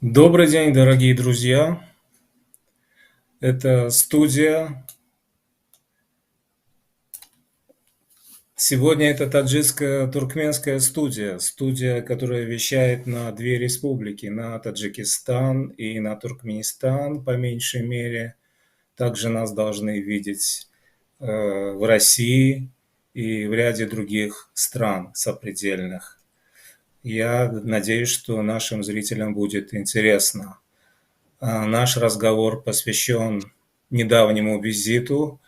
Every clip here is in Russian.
Добрый день, дорогие друзья. Это студия. Сегодня это таджикско-туркменская студия, которая вещает на две республики, на Таджикистан и на Туркменистан, по меньшей мере. Также нас должны видеть в России и в ряде других стран сопредельных. Я надеюсь, что нашим зрителям будет интересно. Наш разговор посвящен недавнему визиту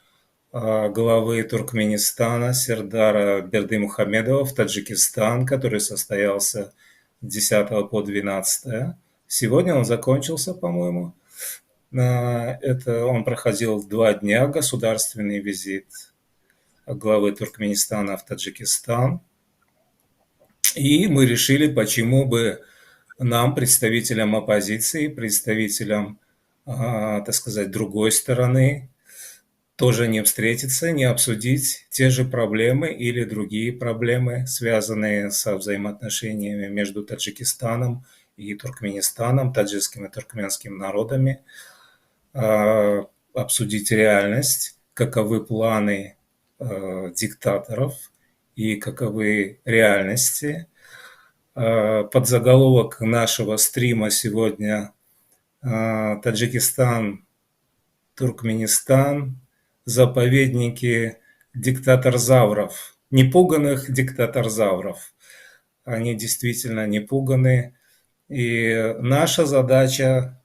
главы Туркменистана Сердара Бердымухамедова в Таджикистан, который состоялся с 10 по 12. Сегодня он закончился, по-моему. Он проходил 2 дня, государственный визит главы Туркменистана в Таджикистан. И мы решили, почему бы нам, представителям оппозиции, представителям, так сказать, другой стороны, тоже не встретиться, не обсудить те же проблемы или другие проблемы, связанные со взаимоотношениями между Таджикистаном и Туркменистаном, таджикским и туркменским народами, обсудить реальность, каковы планы диктаторов и каковы реальности. Подзаголовок нашего стрима сегодня «Таджикистан, Туркменистан, заповедники диктаторзавров», непуганных диктаторзавров. Они действительно не пуганы. И наша задача,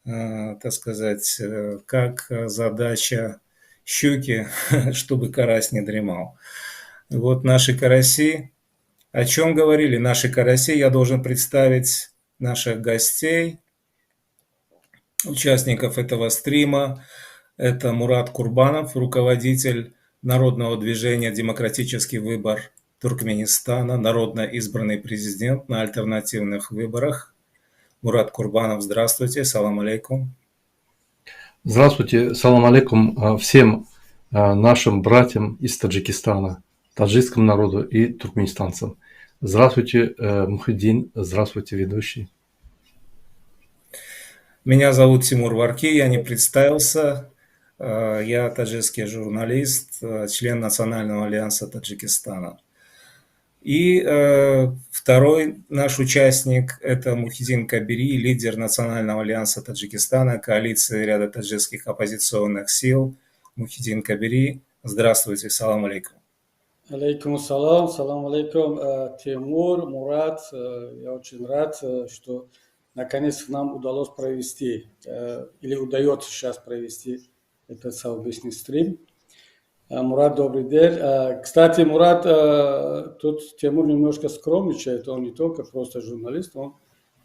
так сказать, как задача щуки, чтобы карась не дремал. Вот наши караси. О чем говорили наши караси? Я должен представить наших гостей, участников этого стрима. Это Мурат Курбанов, руководитель народного движения «Демократический выбор Туркменистана», народно избранный президент на альтернативных выборах. Мурат Курбанов, здравствуйте, салам алейкум. Здравствуйте, салам алейкум всем нашим братьям из Таджикистана, таджикскому народу и туркменистанцам. Здравствуйте, Мухиддин, здравствуйте, ведущий. Меня зовут Тимур Варки, я не представился. Я таджикский журналист, член Национального альянса Таджикистана. И второй наш участник – это Мухиддин Кабири, лидер Национального альянса Таджикистана, коалиции ряда таджикских оппозиционных сил. Мухиддин Кабири, здравствуйте, салам алейкум. Алейкум салам, салам алейкум, Тимур, Мурат. Я очень рад, что наконец нам удалось провести, или удается сейчас провести этот совместный стрим. Мурат, добрый день. Кстати, Мурат, тут Тимур немножко скромничает, он не только просто журналист, он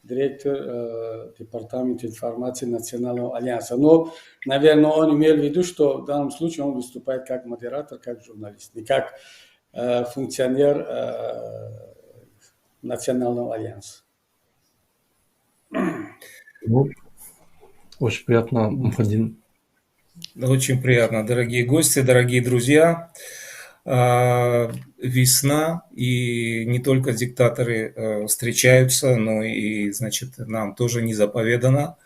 директор департамента информации Национального альянса. Но, наверное, он имел в виду, что в данном случае он выступает как модератор, как журналист, не как функционер Национального альянса. Очень приятно, Мухиддин. Очень приятно, дорогие гости, дорогие друзья. Весна, и не только диктаторы встречаются, но и, значит, нам тоже не заповедано.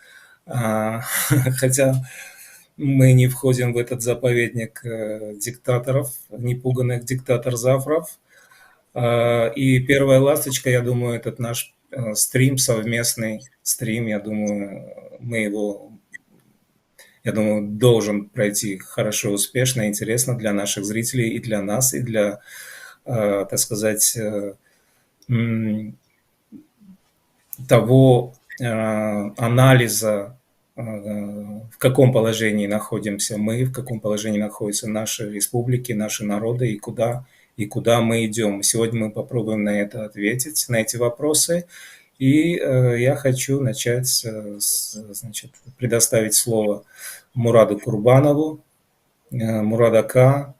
Хотя мы не входим в этот заповедник диктаторов, непуганных диктатор-завров. И первая ласточка, я думаю, этот наш стрим, совместный стрим, я думаю, должен пройти хорошо, успешно, интересно для наших зрителей и для нас, и для, так сказать, того анализа, в каком положении находимся мы, в каком положении находятся наши республики, наши народы и куда мы идем. Сегодня мы попробуем на это ответить, на эти вопросы. И я хочу начать, предоставить слово Мураду Курбанову. Мурад Ака,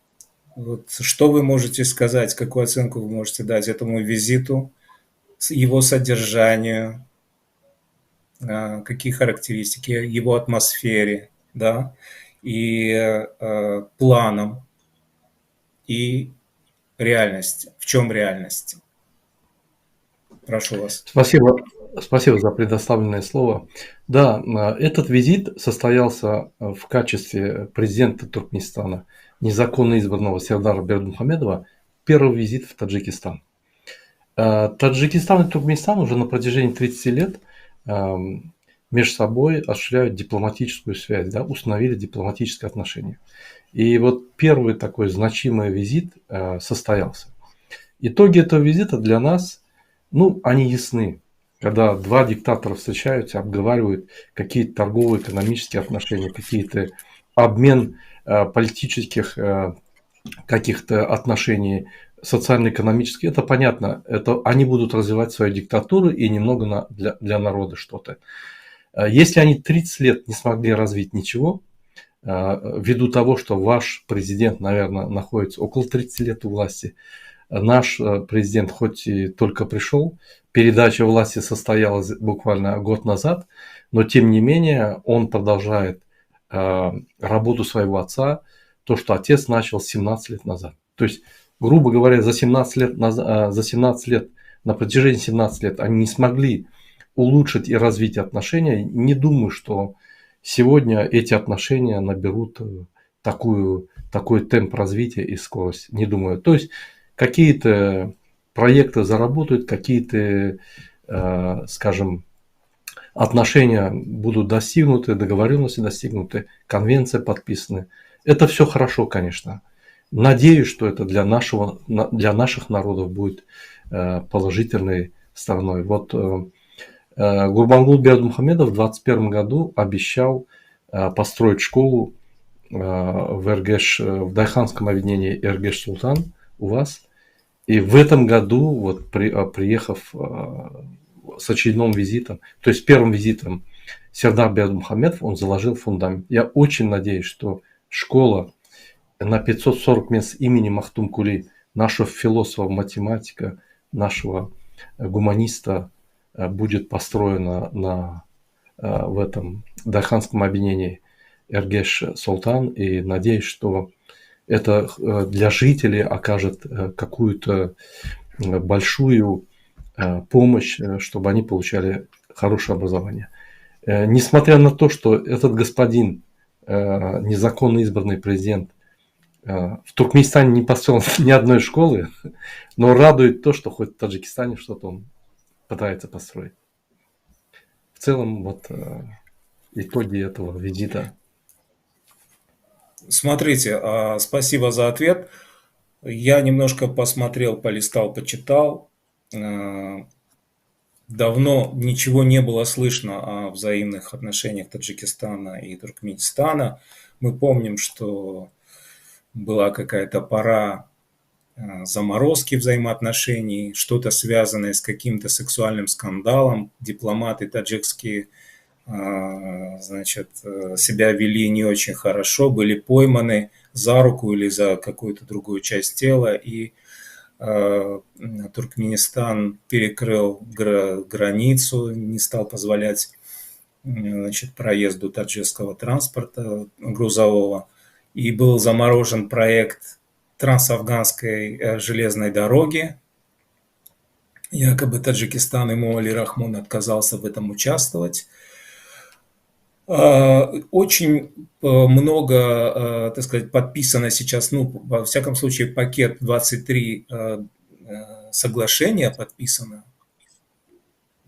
вот что вы можете сказать, какую оценку вы можете дать этому визиту, его содержанию, какие характеристики, его атмосфере, да, и планам, и реальности. В чем реальность? Прошу вас. Спасибо за предоставленное слово. Да, этот визит состоялся в качестве президента Туркменистана, незаконно избранного Сердара Бердымухамедова, первый визит в Таджикистан. Таджикистан и Туркменистан уже на протяжении 30 лет между собой осуществляют дипломатическую связь, да, установили дипломатические отношения. И вот первый такой значимый визит состоялся. Итоги этого визита для нас, они ясны. Когда два диктатора встречаются, обговаривают какие-то торговые, экономические отношения, какие-то обмен политических каких-то отношений, социально-экономических, это понятно. Это они будут развивать свою диктатуру и немного для народа что-то. Если они 30 лет не смогли развить ничего, ввиду того, что ваш президент, наверное, находится около 30 лет у власти, наш президент хоть и только пришел, передача власти состоялась буквально год назад, но тем не менее он продолжает работу своего отца, то, что отец начал 17 лет назад. То есть, грубо говоря, за 17 лет, на протяжении 17 лет они не смогли улучшить и развить отношения. Не думаю, что сегодня эти отношения наберут такой темп развития и скорость. Не думаю. То есть, какие-то проекты заработают, какие-то, скажем, отношения будут достигнуты, договоренности достигнуты, конвенции подписаны. Это все хорошо, конечно. Надеюсь, что это для наших народов будет положительной стороной. Вот Гурбангул Бердымухамедов в 2021 году обещал построить школу в Дайханском объединении Эргеш-Султан у вас. И в этом году, вот приехав с очередным визитом, то есть первым визитом Сердар Бердымухамедов, он заложил фундамент. Я очень надеюсь, что школа на 540 мест имени Махтум Кули, нашего философа, математика, нашего гуманиста, будет построена в этом Дайханском объединении Эргеш-Султан. И надеюсь, что это для жителей окажет какую-то большую помощь, чтобы они получали хорошее образование. Несмотря на то, что этот господин, незаконно избранный президент, в Туркменистане не построил ни одной школы, но радует то, что хоть в Таджикистане что-то он пытается построить. В целом, вот итоги этого визита. Смотрите, спасибо за ответ. Я немножко посмотрел, полистал, почитал. Давно ничего не было слышно о взаимных отношениях Таджикистана и Туркменистана. Мы помним, что была какая-то пора заморозки взаимоотношений, что-то связанное с каким-то сексуальным скандалом. Дипломаты таджикские, себя вели не очень хорошо, были пойманы за руку или за какую-то другую часть тела, и Туркменистан перекрыл границу, не стал позволять проезду таджикского транспорта грузового, и был заморожен проект трансафганской железной дороги. Якобы Таджикистан, Эмомали Рахмон отказался в этом участвовать. Очень много, так сказать, подписано сейчас, ну, во всяком случае, пакет 23 соглашения подписано.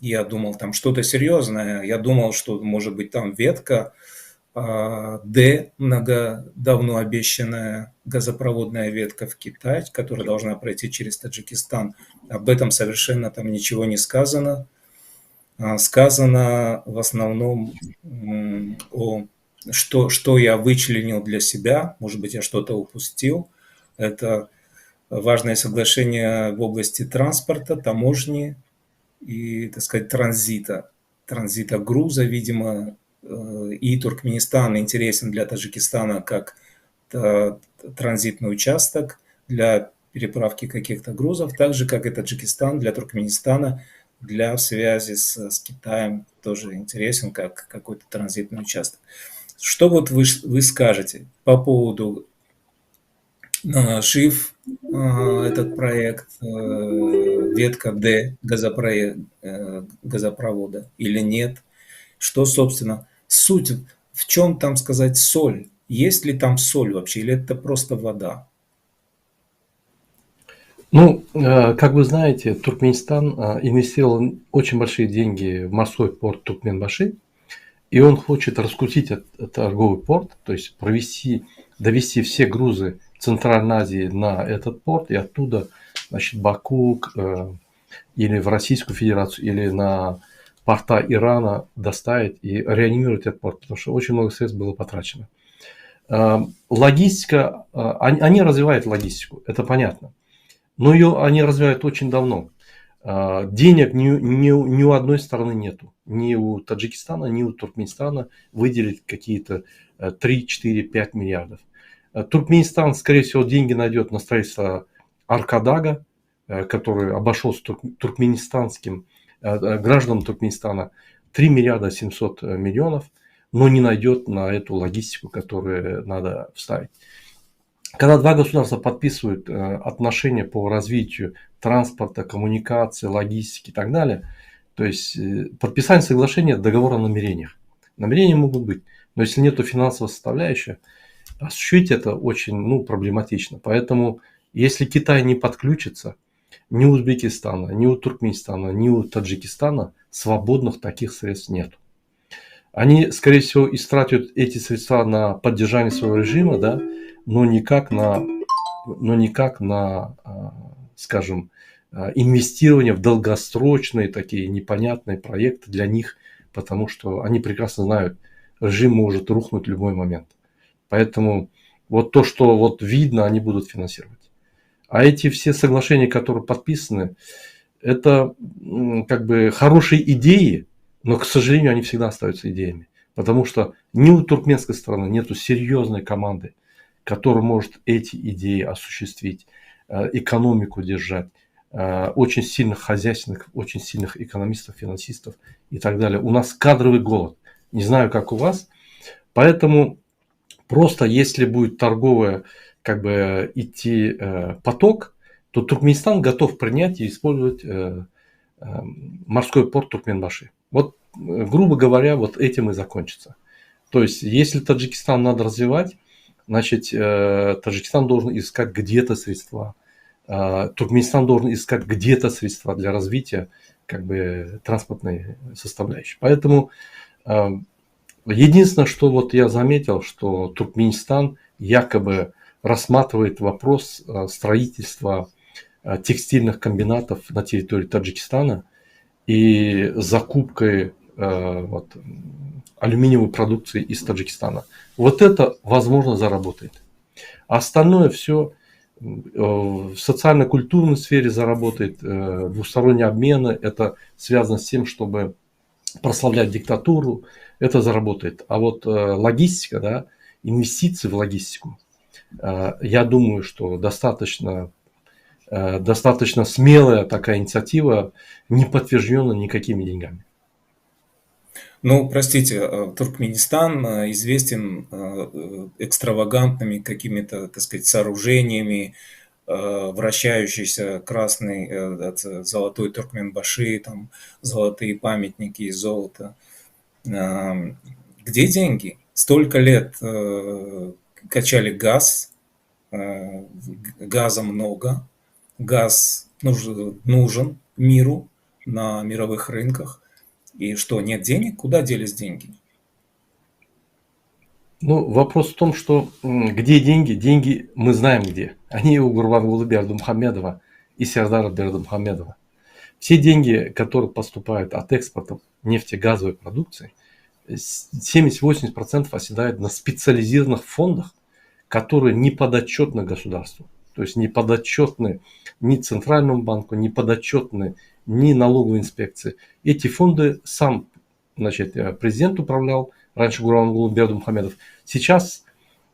Я думал, там что-то серьезное. Я думал, что, может быть, там ветка Д, давно обещанная газопроводная ветка в Китай, которая должна пройти через Таджикистан. Об этом совершенно там ничего не сказано. Сказано в основном что я вычленил для себя, может быть, я что-то упустил. Это важное соглашение в области транспорта, таможни и, так сказать, транзита груза, видимо, и Туркменистан интересен для Таджикистана как транзитный участок для переправки каких-то грузов, так же, как и Таджикистан для Туркменистана для связи с Китаем тоже интересен как какой-то транзитный участок. Что вот вы скажете по поводу жив этот проект ветка Д газопровода или нет? Что, собственно, суть, в чем там сказать соль? Есть ли там соль вообще или это просто вода? Ну, как вы знаете, Туркменистан инвестировал очень большие деньги в морской порт Туркменбаши, и он хочет раскрутить этот торговый порт, то есть довести все грузы Центральной Азии на этот порт и оттуда, значит, Баку или в Российскую Федерацию, или на порта Ирана доставить и реанимировать этот порт, потому что очень много средств было потрачено. Логистика, они развивают логистику, это понятно, но ее они развивают очень давно. Денег ни у одной стороны нету. Ни у Таджикистана, ни у Туркменистана выделить какие-то 3, 4, 5 миллиардов. Туркменистан, скорее всего, деньги найдет на строительство Аркадага, который обошелся туркменистанским гражданам Туркменистана 3 миллиарда 700 миллионов, но не найдет на эту логистику, которую надо вставить. Когда два государства подписывают отношения по развитию транспорта, коммуникации, логистики и так далее, то есть подписание соглашения – договор о намерениях. Намерения могут быть, но если нет финансовой составляющей, осуществить это очень проблематично. Поэтому если Китай не подключится, ни у Узбекистана, ни у Туркменистана, ни у Таджикистана свободных таких средств нет. Они, скорее всего, истратят эти средства на поддержание своего режима, да, но никак на, скажем, инвестирование в долгосрочные такие непонятные проекты для них, потому что они прекрасно знают, режим может рухнуть в любой момент. Поэтому вот то, что вот видно, они будут финансировать. А эти все соглашения, которые подписаны, это как бы хорошие идеи, но, к сожалению, они всегда остаются идеями. Потому что ни у туркменской стороны нету серьезной команды, которая может эти идеи осуществить, экономику держать, очень сильных хозяйственных, очень сильных экономистов, финансистов и так далее. У нас кадровый голод. Не знаю, как у вас. Поэтому просто если будет торговая как бы идти поток, то Туркменистан готов принять и использовать морской порт Туркменбаши. Вот, грубо говоря, вот этим и закончится. То есть, если Таджикистан надо развивать, значит, Таджикистан должен искать где-то средства. Туркменистан должен искать где-то средства для развития как бы транспортной составляющей. Поэтому единственное, что вот я заметил, что Туркменистан якобы рассматривает вопрос строительства текстильных комбинатов на территории Таджикистана и закупкой алюминиевой продукции из Таджикистана. Вот это, возможно, заработает. А остальное все в социально-культурной сфере заработает, двусторонние обмены, это связано с тем, чтобы прославлять диктатуру, это заработает. А вот логистика, да, инвестиции в логистику, я думаю, что достаточно смелая такая инициатива, не подтвержденная никакими деньгами. Ну, простите, Туркменистан известен экстравагантными какими-то, так сказать, сооружениями, вращающийся красный золотой Туркменбаши, там золотые памятники из золота, Где деньги? Столько лет качали газ, газа много, газ нужен миру на мировых рынках. И что, нет денег? Куда делись деньги? Ну, вопрос в том, что где деньги? Деньги мы знаем где. Они у Гурбангулы Бердымухамедова и Сердара Бердымухамедова. Все деньги, которые поступают от экспорта нефтегазовой продукции, 70-80% оседают на специализированных фондах, которые не подотчетны государству. То есть не подотчетны ни Центральному банку, не подотчетны ни налоговой инспекции. Эти фонды сам, значит, президент управлял, раньше Гурбангулы Бердымухамедов. Сейчас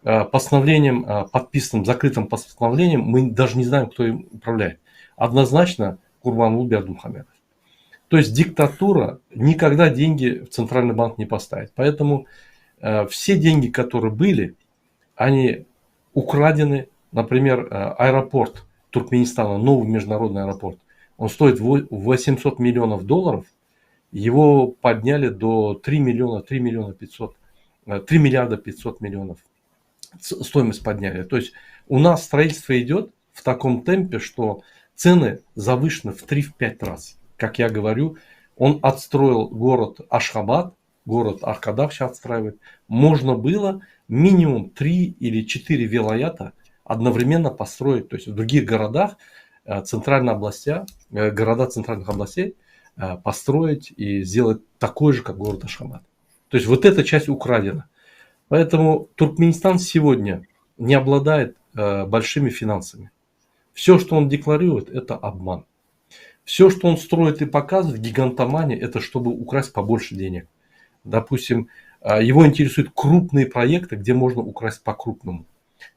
постановлением, подписанным закрытым постановлением, мы даже не знаем, кто им управляет. Однозначно Гурбангулы Бердымухамедов. То есть диктатура никогда деньги в Центральный банк не поставит. Поэтому все деньги, которые были, они украдены. Например, аэропорт Туркменистана, новый международный аэропорт, он стоит 800 миллионов долларов. Его подняли до 3 миллиарда 500 миллионов. Стоимость подняли. То есть у нас строительство идет в таком темпе, что цены завышены в 3-5 раз. Как я говорю, он отстроил город Ашхабад, город Аркадак сейчас отстраивает. Можно было минимум 3 или 4 вилаята одновременно построить. То есть в других городах, города центральных областей построить и сделать такой же, как город Ашхабад. То есть вот эта часть украдена. Поэтому Туркменистан сегодня не обладает большими финансами. Все, что он декларирует, это обман. Все, что он строит и показывает, гигантомания, это чтобы украсть побольше денег. Допустим, его интересуют крупные проекты, где можно украсть по-крупному.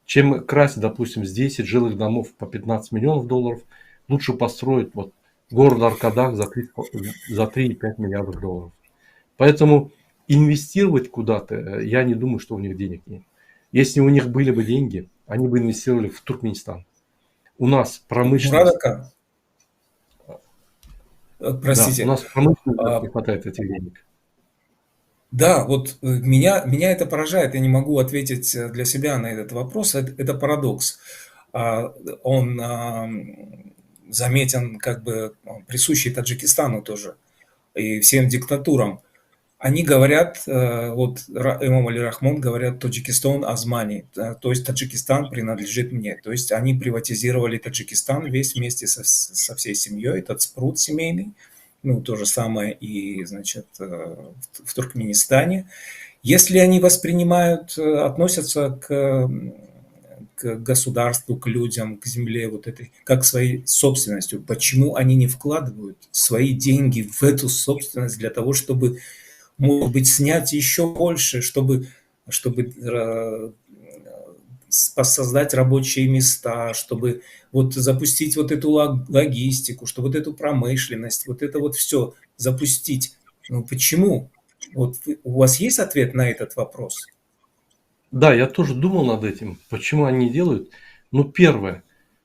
Чем красть, допустим, с 10 жилых домов по 15 миллионов долларов, лучше построить вот город Аркадак за 3,5 миллиардов долларов. Поэтому инвестировать куда-то, я не думаю, что у них денег нет. Если у них были бы деньги, они бы инвестировали в Туркменистан. У нас промышленность... Простите. Да, у нас промышленность не хватает этих денег. Да, вот меня это поражает, я не могу ответить для себя на этот вопрос, это парадокс. Он заметен, как бы присущий Таджикистану тоже и всем диктатурам. Они говорят, вот имам Али Рахмон говорят, Таджикистан Азмани, то есть Таджикистан принадлежит мне. То есть они приватизировали Таджикистан весь вместе со всей семьей, этот спрут семейный. Ну, то же самое и, значит, в Туркменистане. Если они относятся к государству, к людям, к земле вот этой, как к своей собственностью, почему они не вкладывают свои деньги в эту собственность для того, чтобы, может быть, снять еще больше, чтобы создать рабочие места, чтобы вот запустить вот эту логистику, чтобы вот эту промышленность, вот это вот все запустить. Ну почему? Вот у вас есть ответ на этот вопрос? Да, я тоже думал над этим, почему они делают. Ну, первое,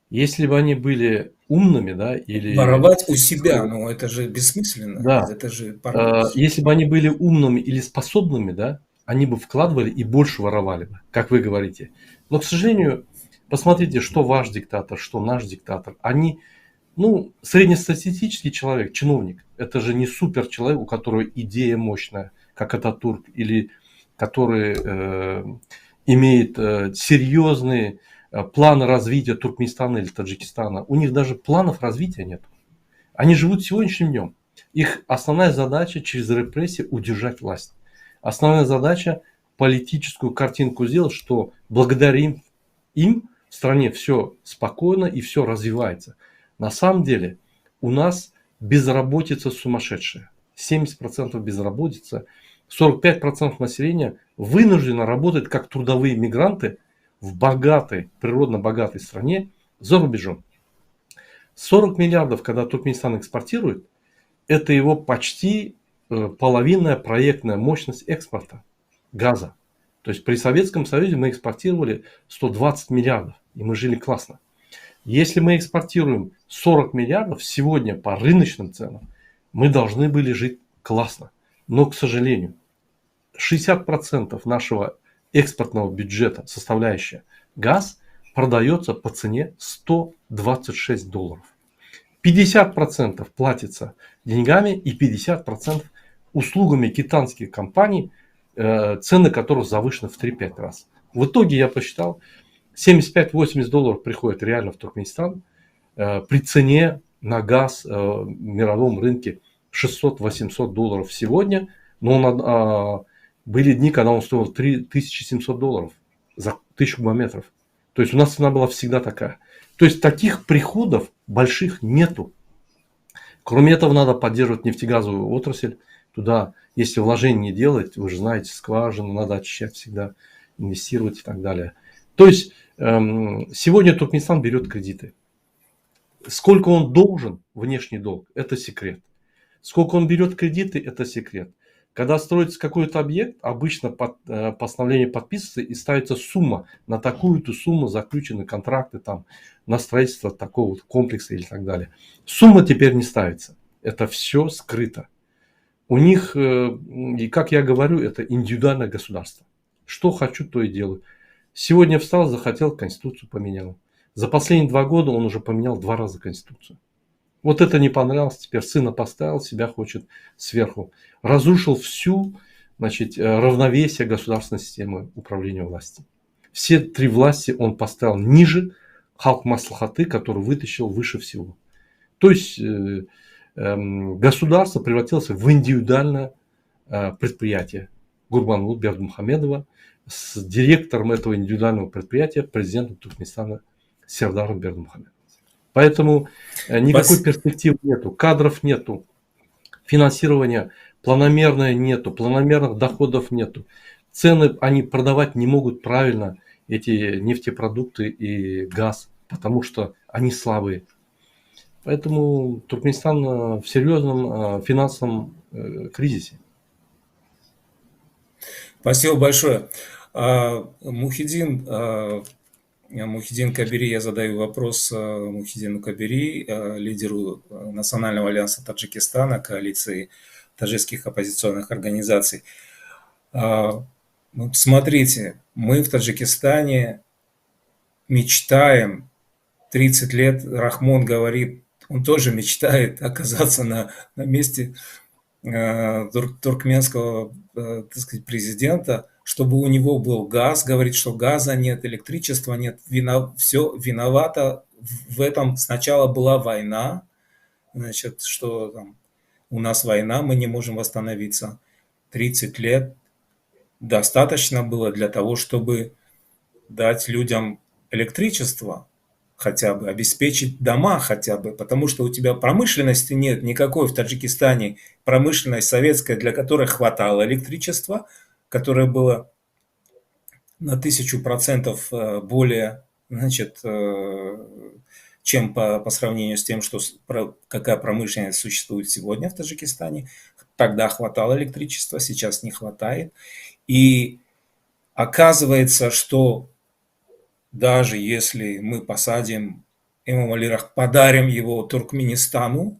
если бы они были умными, да, или... Воровать у себя, ну это же бессмысленно, Да. это же парадокс. Если бы они были умными или способными, да, они бы вкладывали и больше воровали бы, как вы говорите. Но, к сожалению, посмотрите, что ваш диктатор, что наш диктатор. Они, ну, среднестатистический человек, чиновник. Это же не супер человек, у которого идея мощная, как Ататурк, или который имеет серьезные планы развития Туркменистана или Таджикистана. У них даже планов развития нет. Они живут сегодняшним днем. Их основная задача через репрессии удержать власть. Основная задача политическую картинку сделать, что благодаря им в стране все спокойно и все развивается. На самом деле у нас безработица сумасшедшая. 70% безработица, 45% населения вынуждено работать как трудовые мигранты в богатой, природно богатой стране за рубежом. 40 миллиардов, когда Туркменистан экспортирует, это его почти половинная проектная мощность экспорта газа. То есть при Советском Союзе мы экспортировали 120 миллиардов, и мы жили классно. Если мы экспортируем 40 миллиардов сегодня по рыночным ценам, мы должны были жить классно. Но, к сожалению, 60% нашего экспортного бюджета, составляющая газ, продается по цене $126. 50% платится деньгами и 50% услугами китайских компаний, цены которых завышены в 3-5 раз. В итоге я посчитал, $75-80 приходит реально в Туркменистан при цене на газ в мировом рынке $600-800 сегодня, но были дни, когда он стоил $3700 за 1000 кубометров. То есть у нас цена была всегда такая. То есть таких приходов больших нету. Кроме этого, надо поддерживать нефтегазовую отрасль. Туда, если вложений не делать, вы же знаете, скважину надо очищать всегда, инвестировать и так далее. То есть сегодня Туркменистан берет кредиты. Сколько он должен, внешний долг, это секрет. Сколько он берет кредиты, это секрет. Когда строится какой-то объект, обычно постановление подписывается и ставится сумма. На такую-то сумму заключены контракты там, на строительство такого комплекса или так далее. Сумма теперь не ставится. Это все скрыто. У них, и как я говорю, это индивидуальное государство. Что хочу, то и делаю. Сегодня встал, захотел, Конституцию поменял. За последние 2 года он уже поменял 2 раза Конституцию. Вот это не понравилось, теперь сына поставил, себя хочет сверху. Разрушил всю, равновесие государственной системы управления властью. Все 3 власти он поставил ниже Халк Маслихаты, который вытащил выше всего. То есть государство превратилось в индивидуальное предприятие. Гурбангулы Бердымухамедова с директором этого индивидуального предприятия, президентом Туркменистана Сердаром Бердымухамедовым. Поэтому никакой перспективы нету, кадров нету, финансирования планомерное нету, планомерных доходов нету. Цены они продавать не могут правильно, эти нефтепродукты и газ, потому что они слабые. Поэтому Туркменистан в серьезном финансовом кризисе. Спасибо большое. Мухиддин Кабири, я задаю вопрос Мухиддину Кабири, лидеру Национального альянса Таджикистана, коалиции таджикских оппозиционных организаций. Смотрите, мы в Таджикистане мечтаем, 30 лет Рахмон говорит, он тоже мечтает оказаться на месте туркменского, так сказать, президента, чтобы у него был газ, говорит, что газа нет, электричества нет, все виновато в этом. Сначала была война, значит, что там, у нас война, мы не можем восстановиться. 30 лет достаточно было для того, чтобы дать людям электричество, хотя бы, обеспечить дома хотя бы, потому что у тебя промышленности нет никакой в Таджикистане, промышленность советская, для которой хватало электричества, которое было на 1000% более, значит, чем по сравнению с тем, что какая промышленность существует сегодня в Таджикистане. Тогда хватало электричества, сейчас не хватает. И оказывается, что даже если мы посадим Эмомали Рахмон, подарим его Туркменистану,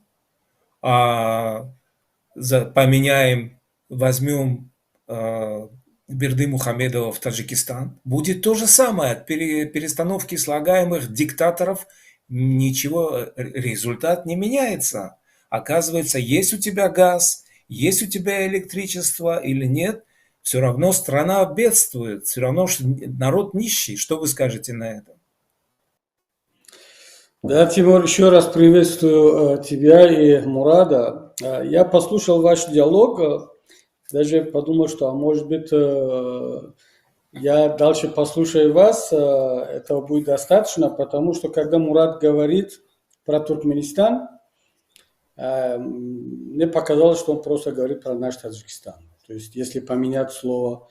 поменяем, возьмем Бердымухамедова в Таджикистан, будет то же самое. От перестановки слагаемых диктаторов ничего, результат не меняется. Оказывается, есть у тебя газ, есть у тебя электричество или нет, все равно страна бедствует, все равно народ нищий. Что вы скажете на это? Да, Тимур, еще раз приветствую тебя и Мурада. Я послушал ваш диалог, даже подумал, что, может быть, я дальше послушаю вас, этого будет достаточно, потому что, когда Мурад говорит про Туркменистан, мне показалось, что он просто говорит про наш Таджикистан. То есть, если поменять слово,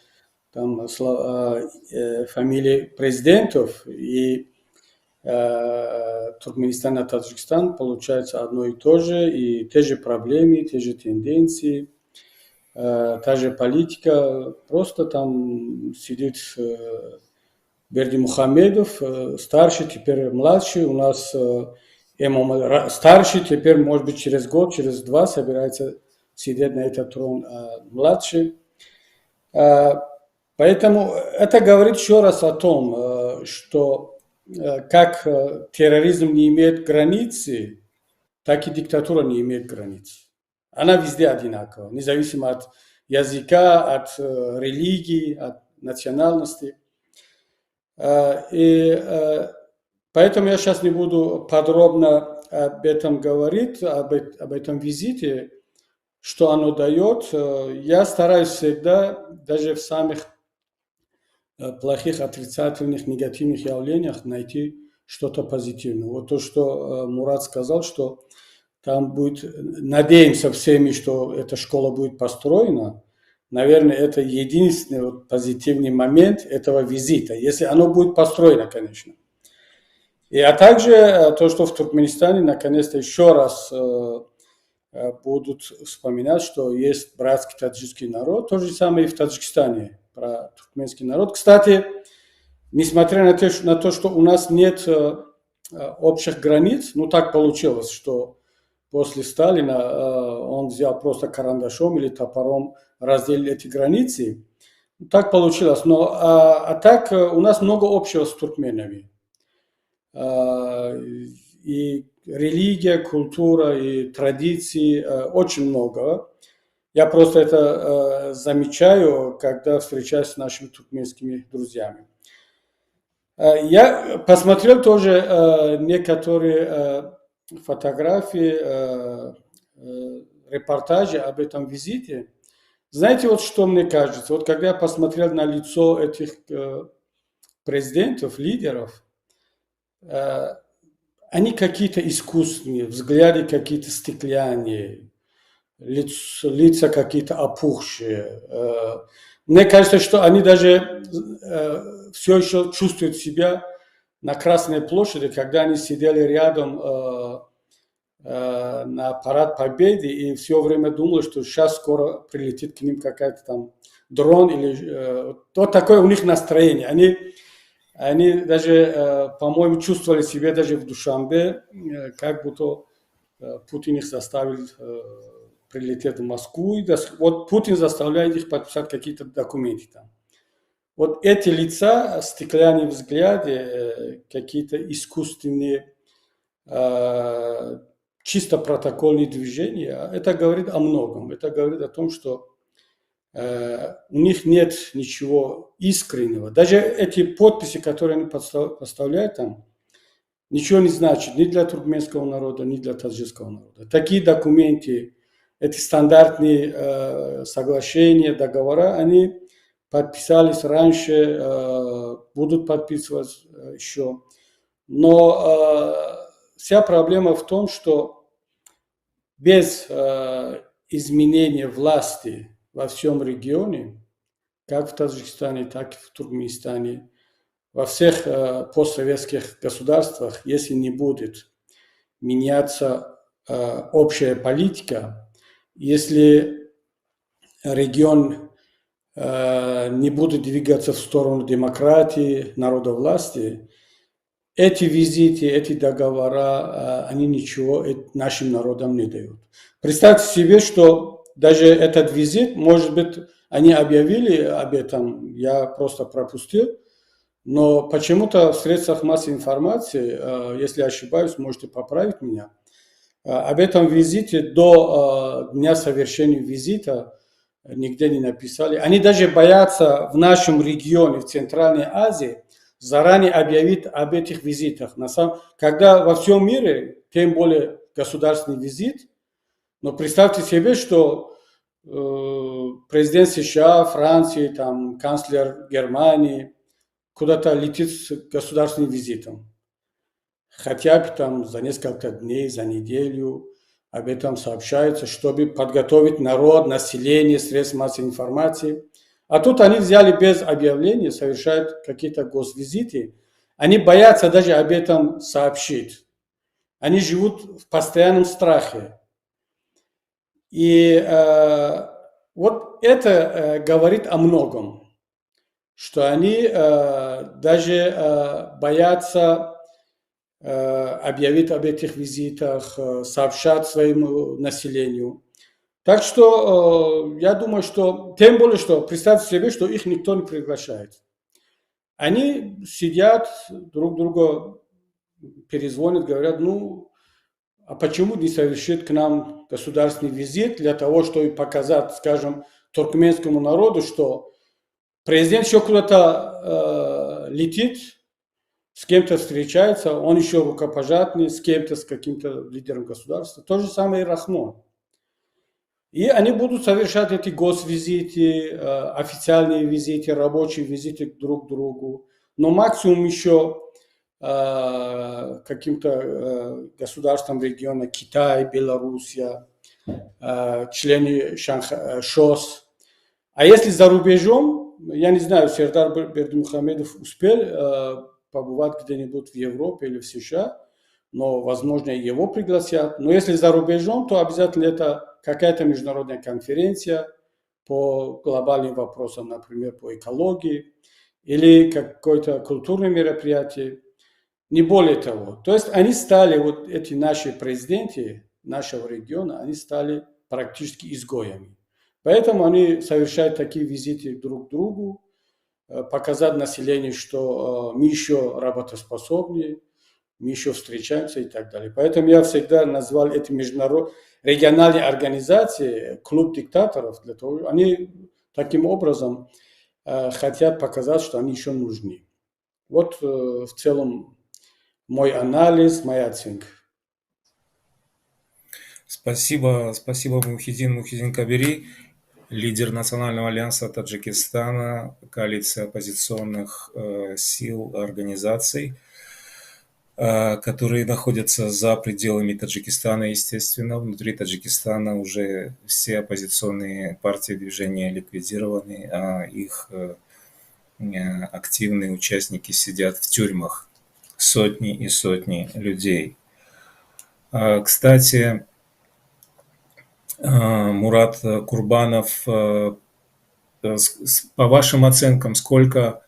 там, фамилии президентов и Туркменистан и Таджикистан, получается одно и то же, и те же проблемы, те же тенденции, та же политика. Просто там сидит Бердымухамедов, старший, теперь младший, у нас старший, теперь, может быть, через год, через 2 собирается сидеть на этот трон младший. Поэтому это говорит еще раз о том, что как терроризм не имеет границы, так и диктатура не имеет границ. Она везде одинакова, независимо от языка, от религии, от национальности. И поэтому я сейчас не буду подробно об этом говорить, об этом визите, что оно дает. Я стараюсь всегда, даже в самых плохих, отрицательных, негативных явлениях найти что-то позитивное. Вот то, что Мурат сказал, что там будет, надеемся всеми, что эта школа будет построена. Наверное, это единственный вот позитивный момент этого визита, если оно будет построено, конечно. А также то, что в Туркменистане наконец-то еще раз будут вспоминать, что есть братский таджикский народ, то же самое и в Таджикистане, про туркменский народ. Кстати, несмотря на то, что у нас нет общих границ, ну так получилось, что после Сталина он взял просто карандашом или топором разделил эти границы. Так получилось. Но так у нас много общего с туркменами. И религия, культура и традиции очень много. Я просто это замечаю, когда встречаюсь с нашими туркменскими друзьями. Я посмотрел тоже некоторые фотографии, репортажи об этом визите. Знаете, вот что мне кажется? Вот когда я посмотрел на лицо этих президентов, лидеров, они какие-то искусственные, взгляды какие-то стеклянные, лица какие-то опухшие. Мне кажется, что они даже все еще чувствуют себя на Красной площади, когда они сидели рядом на парад Победы и все время думали, что сейчас скоро прилетит к ним какая-то там дрон или вот такое у них настроение. Они даже, по-моему, чувствовали себя даже в Душанбе, как будто Путин их заставил прилететь в Москву. И вот Путин заставляет их подписать какие-то документы там. Вот эти лица, стеклянные взгляды, какие-то искусственные, чисто протокольные движения, это говорит о многом. Это говорит о том, что у них нет ничего искреннего. Даже эти подписи, которые они поставляют там, ничего не значит ни для туркменского народа, ни для таджикского народа. Такие документы, эти стандартные соглашения, договора, они подписались раньше, будут подписывать еще. Но вся проблема в том, что без изменения власти во всем регионе, как в Таджикистане, так и в Туркменистане, во всех постсоветских государствах, если не будет меняться общая политика, если регион не будет двигаться в сторону демократии, народовластия, эти визиты, эти договора, они ничего нашим народам не дают. Представьте себе, что даже этот визит, может быть, они объявили об этом, я просто пропустил, но почему-то в средствах массовой информации, если ошибаюсь, можете поправить меня, об этом визите до дня совершения визита нигде не написали. Они даже боятся в нашем регионе, в Центральной Азии, заранее объявить об этих визитах. Когда во всем мире, тем более государственный визит, но представьте себе, что президент США, Франции, там, канцлер Германии куда-то летит с государственным визитом. Хотя бы там за несколько дней, за неделю об этом сообщается, чтобы подготовить народ, население, средства массовой информации. А тут они взяли без объявления, совершают какие-то госвизиты. Они боятся даже об этом сообщить. Они живут в постоянном страхе. И вот это говорит о многом, что они даже боятся объявить об этих визитах, сообщать своему населению. Так что я думаю, что тем более, что представьте себе, что их никто не приглашает. Они сидят, друг друга перезвонят, говорят, ну, а почему не совершит к нам государственный визит для того, чтобы показать, скажем, туркменскому народу, что президент еще куда-то летит, с кем-то встречается, он еще рукопожатный, с кем-то, с каким-то лидером государства. То же самое и Рахмон. И они будут совершать эти госвизиты, официальные визиты, рабочие визиты друг к другу. Но максимум еще каким-то государствам региона Китай, Белоруссия, члены ШОС. А если за рубежом, я не знаю, Сердар Бердымухамедов успел побывать где-нибудь в Европе или в США, но, возможно, его пригласят. Но если за рубежом, то обязательно это какая-то международная конференция по глобальным вопросам, например, по экологии, или какое-то культурное мероприятие. Не более того. То есть они стали, вот эти наши президенты нашего региона, они стали практически изгоями. Поэтому они совершают такие визиты друг к другу, показать населению, что мы еще работоспособны, мы еще встречаемся и так далее. Поэтому я всегда назвал эти региональные организации клуб диктаторов, для того, они таким образом хотят показать, что они еще нужны. Вот в целом мой анализ, моя оценка. Спасибо, спасибо, Мухиддин Кабири, лидер Национального альянса Таджикистана, коалиция оппозиционных сил, организаций, которые находятся за пределами Таджикистана, естественно. Внутри Таджикистана уже все оппозиционные партии и движения ликвидированы, а их активные участники сидят в тюрьмах. Сотни и сотни людей. Кстати, Мурат Курбанов, по вашим оценкам, сколько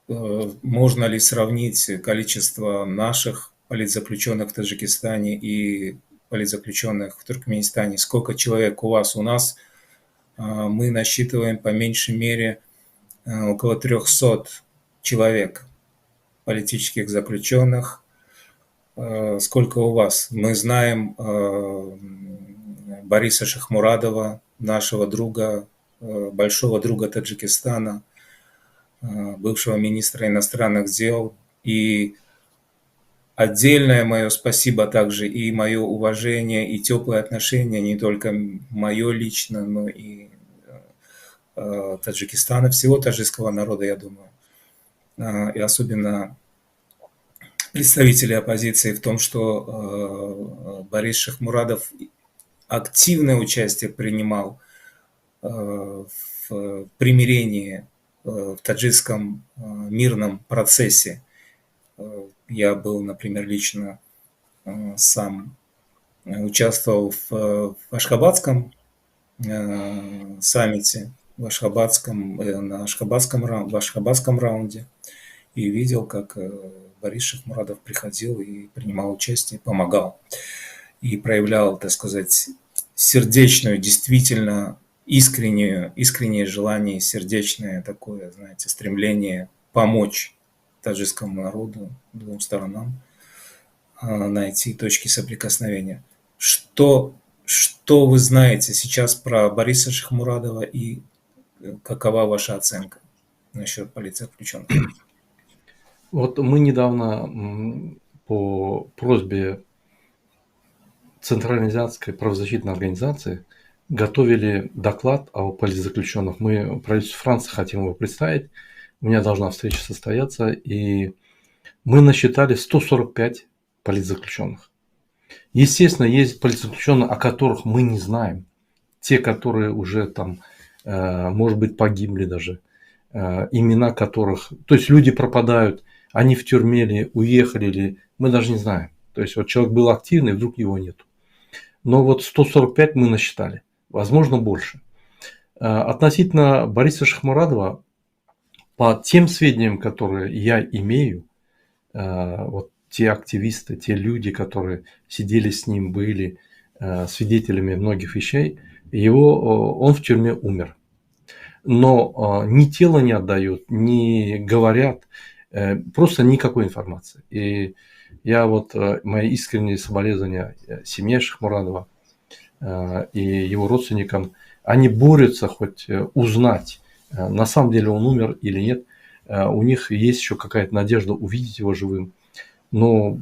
можно ли сравнить количество наших политзаключенных в Таджикистане и политзаключенных в Туркменистане? Сколько человек у вас? У нас мы насчитываем по меньшей мере около 300 человек политических заключенных. Сколько у вас? Мы знаем Бориса Шахмурадова, нашего друга, большого друга Таджикистана, бывшего министра иностранных дел. И отдельное мое спасибо также и мое уважение, и теплое отношение, не только мое лично, но и Таджикистана, всего таджикского народа, я думаю. И особенно представителей оппозиции в том, что Борис Шахмурадов активное участие принимал в примирении в таджикском мирном процессе. Я был, например, лично сам участвовал в Ашхабадском саммите, в Ашхабадском раунде, и видел, как Борис Шахмурадов приходил и принимал участие, помогал и проявлял, так сказать, сердечную, действительно искреннее желание, сердечное такое, знаете, стремление помочь таджикскому народу, двум сторонам, найти точки соприкосновения. Что вы знаете сейчас про Бориса Шахмурадова и какова ваша оценка насчет политзаключенных? Вот мы недавно по просьбе Центральноазиатской правозащитной организации готовили доклад о политзаключенных. Мы правительству Франции хотим его представить. У меня должна встреча состояться. И мы насчитали 145 политзаключенных. Естественно, есть политзаключенные, о которых мы не знаем. Те, которые уже там, может быть, погибли даже. Имена которых... То есть люди пропадают, они в тюрьме ли, уехали ли, мы даже не знаем. То есть вот человек был активный, вдруг его нету. Но вот 145 мы насчитали, возможно, больше. Относительно Бориса Шахмурадова, по тем сведениям, которые я имею, вот те активисты, те люди, которые сидели с ним, были, свидетелями многих вещей, он в тюрьме умер. Но ни тело не отдают, ни говорят, просто никакой информации. И я мои искренние соболезнования семье Шахмурадова и его родственникам, они борются хоть узнать, на самом деле он умер или нет. У них есть еще какая-то надежда увидеть его живым. Но,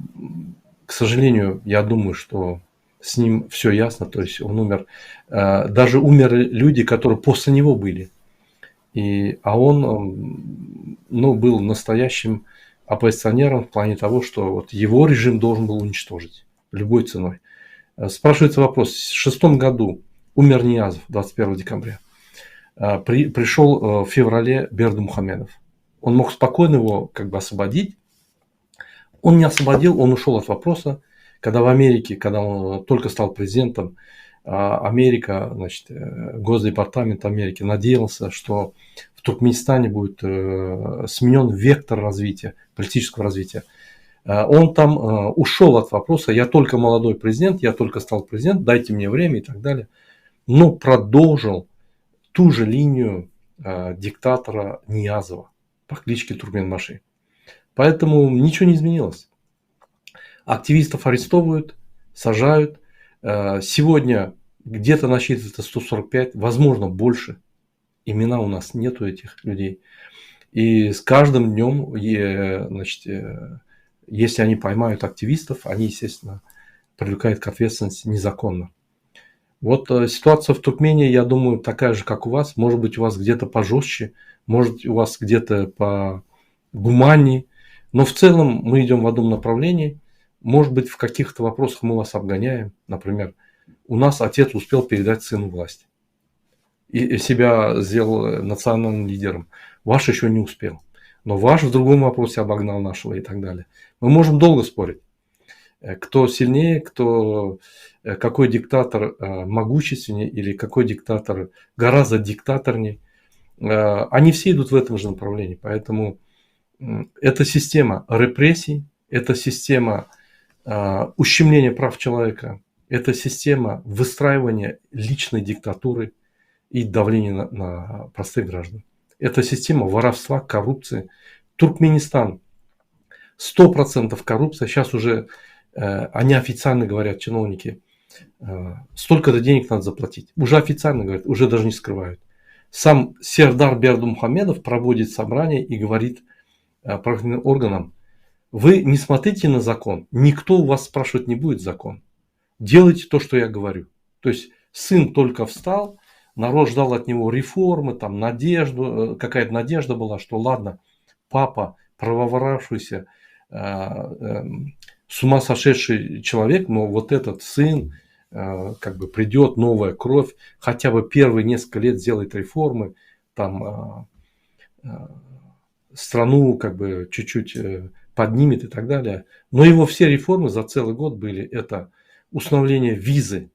к сожалению, я думаю, что с ним все ясно, то есть он умер. Даже умерли люди, которые после него были. А он был настоящим оппозиционером в плане того, что его режим должен был уничтожить любой ценой. Спрашивается вопрос, в 2006 году умер Ниязов 21 декабря. Пришел в феврале Бердымухамедов. Он мог спокойно его освободить. Он не освободил, он ушел от вопроса. Когда в Америке, когда он только стал президентом, Америка, Госдепартамент Америки надеялся, что в Туркменистане будет сменен вектор развития, политического развития. Он там ушел от вопроса, я только молодой президент, я только стал президентом, дайте мне время и так далее. Но продолжил ту же линию диктатора Ниязова по кличке Туркменбаши. Поэтому ничего не изменилось. Активистов арестовывают, сажают. Сегодня где-то насчитывается 145, возможно, больше. Имена у нас нету этих людей. И с каждым днем, если они поймают активистов, они, естественно, привлекают к ответственности незаконно. Ситуация в Туркмении, я думаю, такая же, как у вас. Может быть, у вас где-то пожестче, может, у вас где-то по гуманнее. Но в целом мы идем в одном направлении. Может быть, в каких-то вопросах мы вас обгоняем. Например, у нас отец успел передать сыну власть. И себя сделал национальным лидером. Ваш еще не успел. Но ваш в другом вопросе обогнал нашего и так далее. Мы можем долго спорить. Кто сильнее, какой диктатор могущественнее или какой диктатор гораздо диктаторнее. Они все идут в этом же направлении. Поэтому это система репрессий, это система ущемления прав человека, это система выстраивания личной диктатуры и давления на простых граждан. Это система воровства, коррупции. Туркменистан 100% коррупция. Сейчас уже они официально говорят, чиновники, столько-то денег надо заплатить. Уже официально говорят, уже даже не скрывают. Сам Сердар Бердымухамедов проводит собрание и говорит правоохранительным органам: вы не смотрите на закон, никто у вас спрашивать не будет закон. Делайте то, что я говорю. То есть сын только встал, народ ждал от него реформы, там надежду, какая-то надежда была, что ладно, папа, правоворавшийся, с ума сошедший человек, но этот сын, придет новая кровь, хотя бы первые несколько лет сделает реформы, там страну чуть-чуть поднимет и так далее. Но его все реформы за целый год были: это установление визы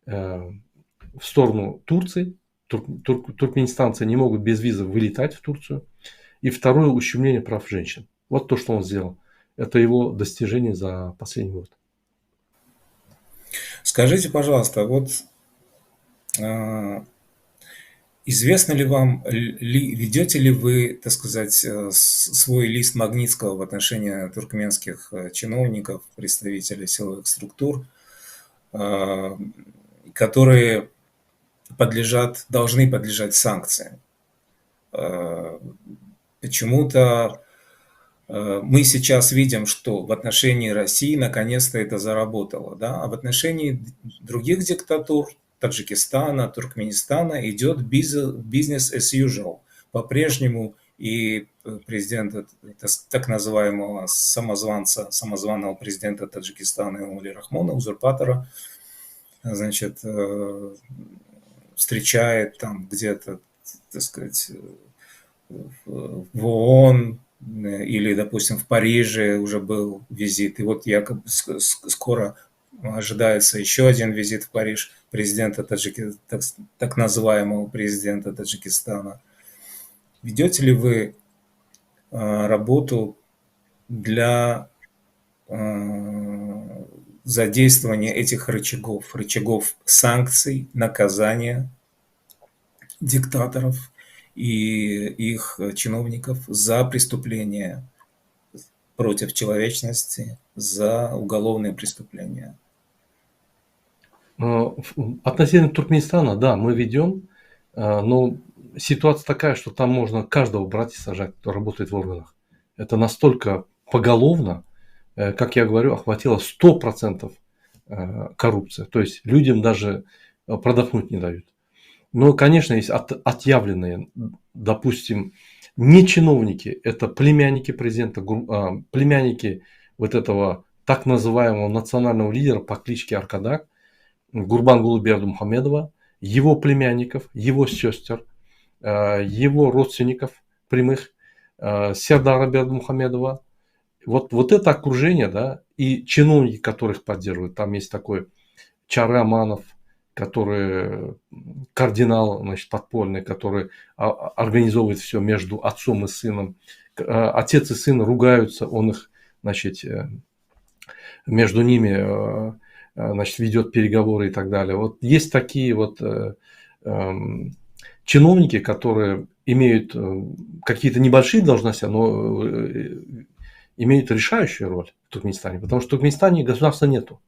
в сторону Турции. Туркменистанцы не могут без визы вылетать в Турцию. И второе — ущемление прав женщин. Вот то, что он сделал. Это его достижение за последний год. Скажите, пожалуйста, известно ли вам, ведете ли вы, так сказать, свой лист Магнитского в отношении туркменских чиновников, представителей силовых структур, которые должны подлежать санкциям? Почему-то мы сейчас видим, что в отношении России наконец-то это заработало, да? А в отношении других диктатур, Таджикистана, Туркменистана, идет business as usual. По-прежнему и президента, так называемого самозваного президента Таджикистана Эмомали Рахмона, узурпатора, встречает там где-то, так сказать, в ООН, или, допустим, в Париже уже был визит, и якобы скоро ожидается еще один визит в Париж президента так называемого президента Таджикистана. Ведете ли вы работу для задействование этих рычагов санкций, наказания диктаторов и их чиновников за преступления против человечности, за уголовные преступления. Относительно Туркменистана, да, мы ведем, но ситуация такая, что там можно каждого брать и сажать, кто работает в органах. Это настолько поголовно, как я говорю, охватило 100% коррупция. То есть людям даже продохнуть не дают. Но, конечно, есть отъявленные, допустим, не чиновники, это племянники президента, племянники вот этого так называемого национального лидера по кличке Аркадак, Гурбангулы Бердымухамедова, его племянников, его сестер, его родственников прямых, Сердара Бердымухамедова. Вот это окружение, да, и чиновники, которых поддерживают. Там есть такой Чары Аманов, который кардинал, значит, подпольный, который организовывает все между отцом и сыном. Отец и сын ругаются, он их, значит, между ними, значит, ведет переговоры и так далее. Вот есть такие вот чиновники, которые имеют какие-то небольшие должности, но имеют решающую роль в Туркменистане, потому что в Туркменистане государства нету.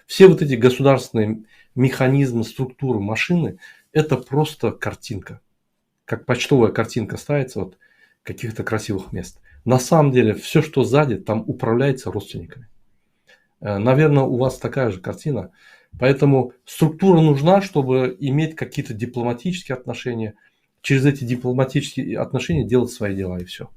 Все вот эти государственные механизмы, структуры, машины – это просто картинка. Как почтовая картинка ставится вот каких-то красивых мест. На самом деле все, что сзади, там управляется родственниками. Наверное, у вас такая же картина. Поэтому структура нужна, чтобы иметь какие-то дипломатические отношения. Через эти дипломатические отношения делать свои дела и все.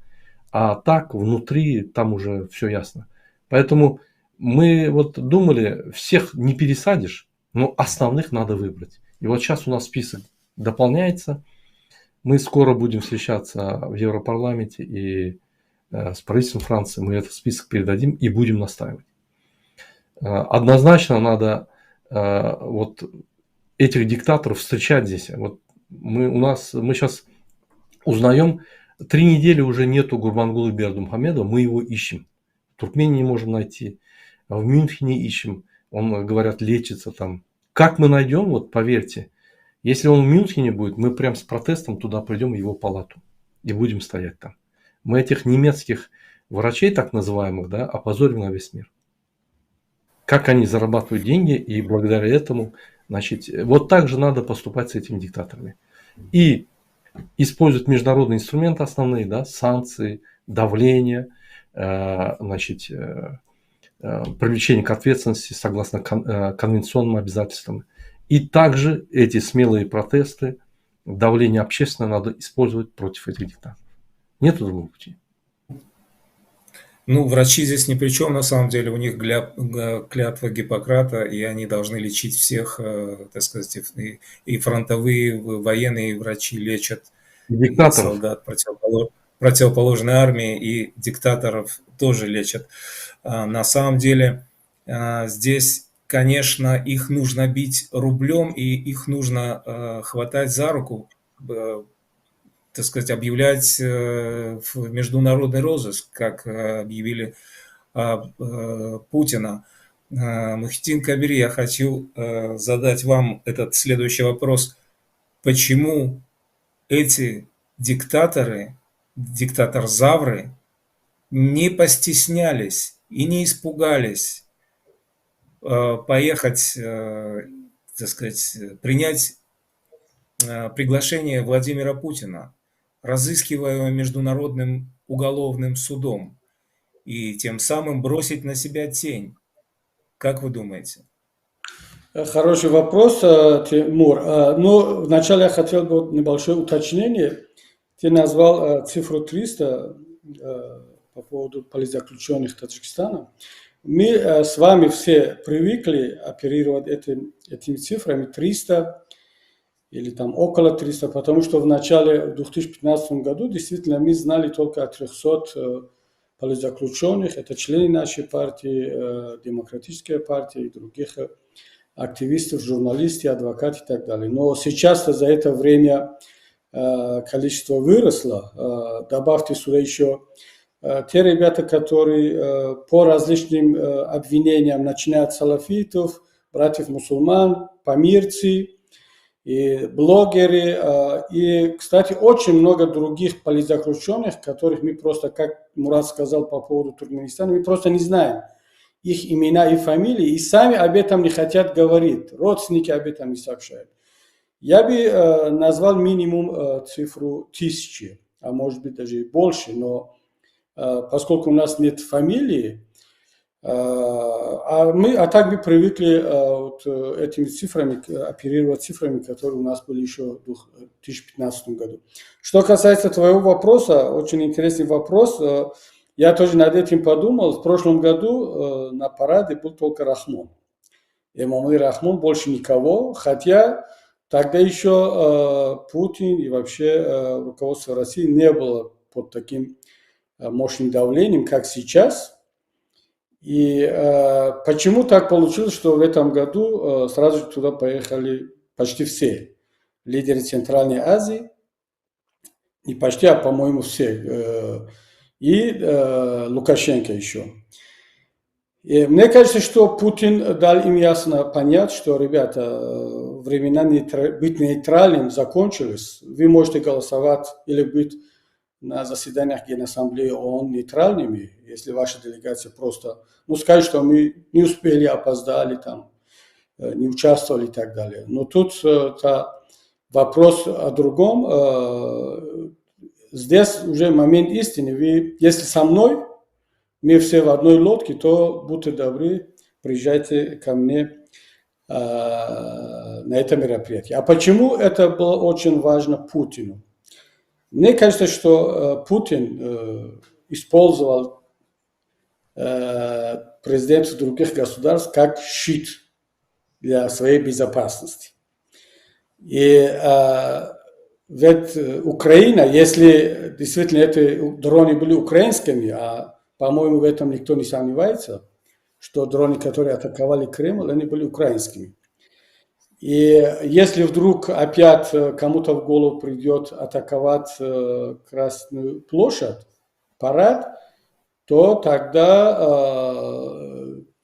А так, внутри, там уже все ясно. Поэтому мы вот думали, всех не пересадишь, но основных надо выбрать. И вот сейчас у нас список дополняется. Мы скоро будем встречаться в Европарламенте и с правительством Франции. Мы этот список передадим и будем настаивать. Однозначно надо вот этих диктаторов встречать здесь. Вот мы сейчас узнаем, 3 недели уже нету Гурбангулы Бердымухамедова, мы его ищем. В Туркмении не можем найти, в Мюнхене ищем, он, говорят, лечится там. Как мы найдем, вот поверьте, если он в Мюнхене будет, мы прям с протестом туда придем в его палату и будем стоять там. Мы этих немецких врачей, так называемых, да, опозорим на весь мир. Как они зарабатывают деньги, и благодаря этому, значит, вот так же надо поступать с этими диктаторами. И использовать международные инструменты основные, да, санкции, давление, значит, привлечение к ответственности согласно конвенционным обязательствам. И также эти смелые протесты, давление общественное надо использовать против этих диктаторов. Нет другого пути. Ну, врачи здесь ни при чем, на самом деле, у них клятва Гиппократа, и они должны лечить всех, так сказать, и фронтовые, военные врачи лечат и солдат противоположной армии, и диктаторов тоже лечат. На самом деле, здесь, конечно, их нужно бить рублем, и их нужно хватать за руку, так сказать, объявлять в международный розыск, как объявили Путина. Мухиддин Кабири, я хочу задать вам этот следующий вопрос. Почему эти диктаторы, диктатор-завры, не постеснялись и не испугались поехать, так сказать, принять приглашение Владимира Путина, разыскиваемого Международным уголовным судом, и тем самым бросить на себя тень? Как вы думаете? Хороший вопрос, Тимур. Но вначале я хотел бы небольшое уточнение. Ты назвал цифру 300 по поводу политзаключенных Таджикистана. Мы с вами все привыкли оперировать этими цифрами 300 или там около 300, потому что в начале 2015 году действительно мы знали только о 300 политзаключенных. Это члены нашей партии, Демократической партии и других активистов, журналисты, адвокаты и так далее. Но сейчас за это время количество выросло. Добавьте сюда еще те ребята, которые по различным обвинениям, начиная от салафитов, братьев мусульман, памирцы, и блогеры, и, кстати, очень много других политзаключенных, которых мы просто, как Мурат сказал по поводу Туркменистана, мы просто не знаем их имена и фамилии, и сами об этом не хотят говорить, родственники об этом не сообщают. Я бы назвал минимум цифру 1000, а может быть даже и больше, но поскольку у нас нет фамилии, а так мы привыкли вот этими цифрами, оперировать цифрами, которые у нас были еще в 2015 году. Что касается твоего вопроса, очень интересный вопрос. Я тоже над этим подумал. В прошлом году на параде был только Рахмон. Эмомали Рахмон, больше никого, хотя тогда еще Путин и вообще руководство России не было под таким мощным давлением, как сейчас. И почему так получилось, что в этом году сразу же туда поехали почти все лидеры Центральной Азии, не почти, а по-моему все, и Лукашенко еще. И мне кажется, что Путин дал им ясно понять, что, ребята, времена быть нейтральным закончились, вы можете голосовать или быть на заседаниях Генассамблеи ООН нейтральными, если ваша делегация просто, скажет, что мы не успели, опоздали, там, не участвовали и так далее. Но тут вопрос о другом. Здесь уже момент истины. Вы, если со мной, мы все в одной лодке, то будьте добры, приезжайте ко мне на это мероприятие. А почему это было очень важно Путину? Мне кажется, что Путин использовал президентов других государств как щит для своей безопасности. И ведь Украина, если действительно эти дроны были украинскими, а по-моему в этом никто не сомневается, что дроны, которые атаковали Кремль, они были украинскими. И если вдруг опять кому-то в голову придет атаковать Красную площадь, парад, то тогда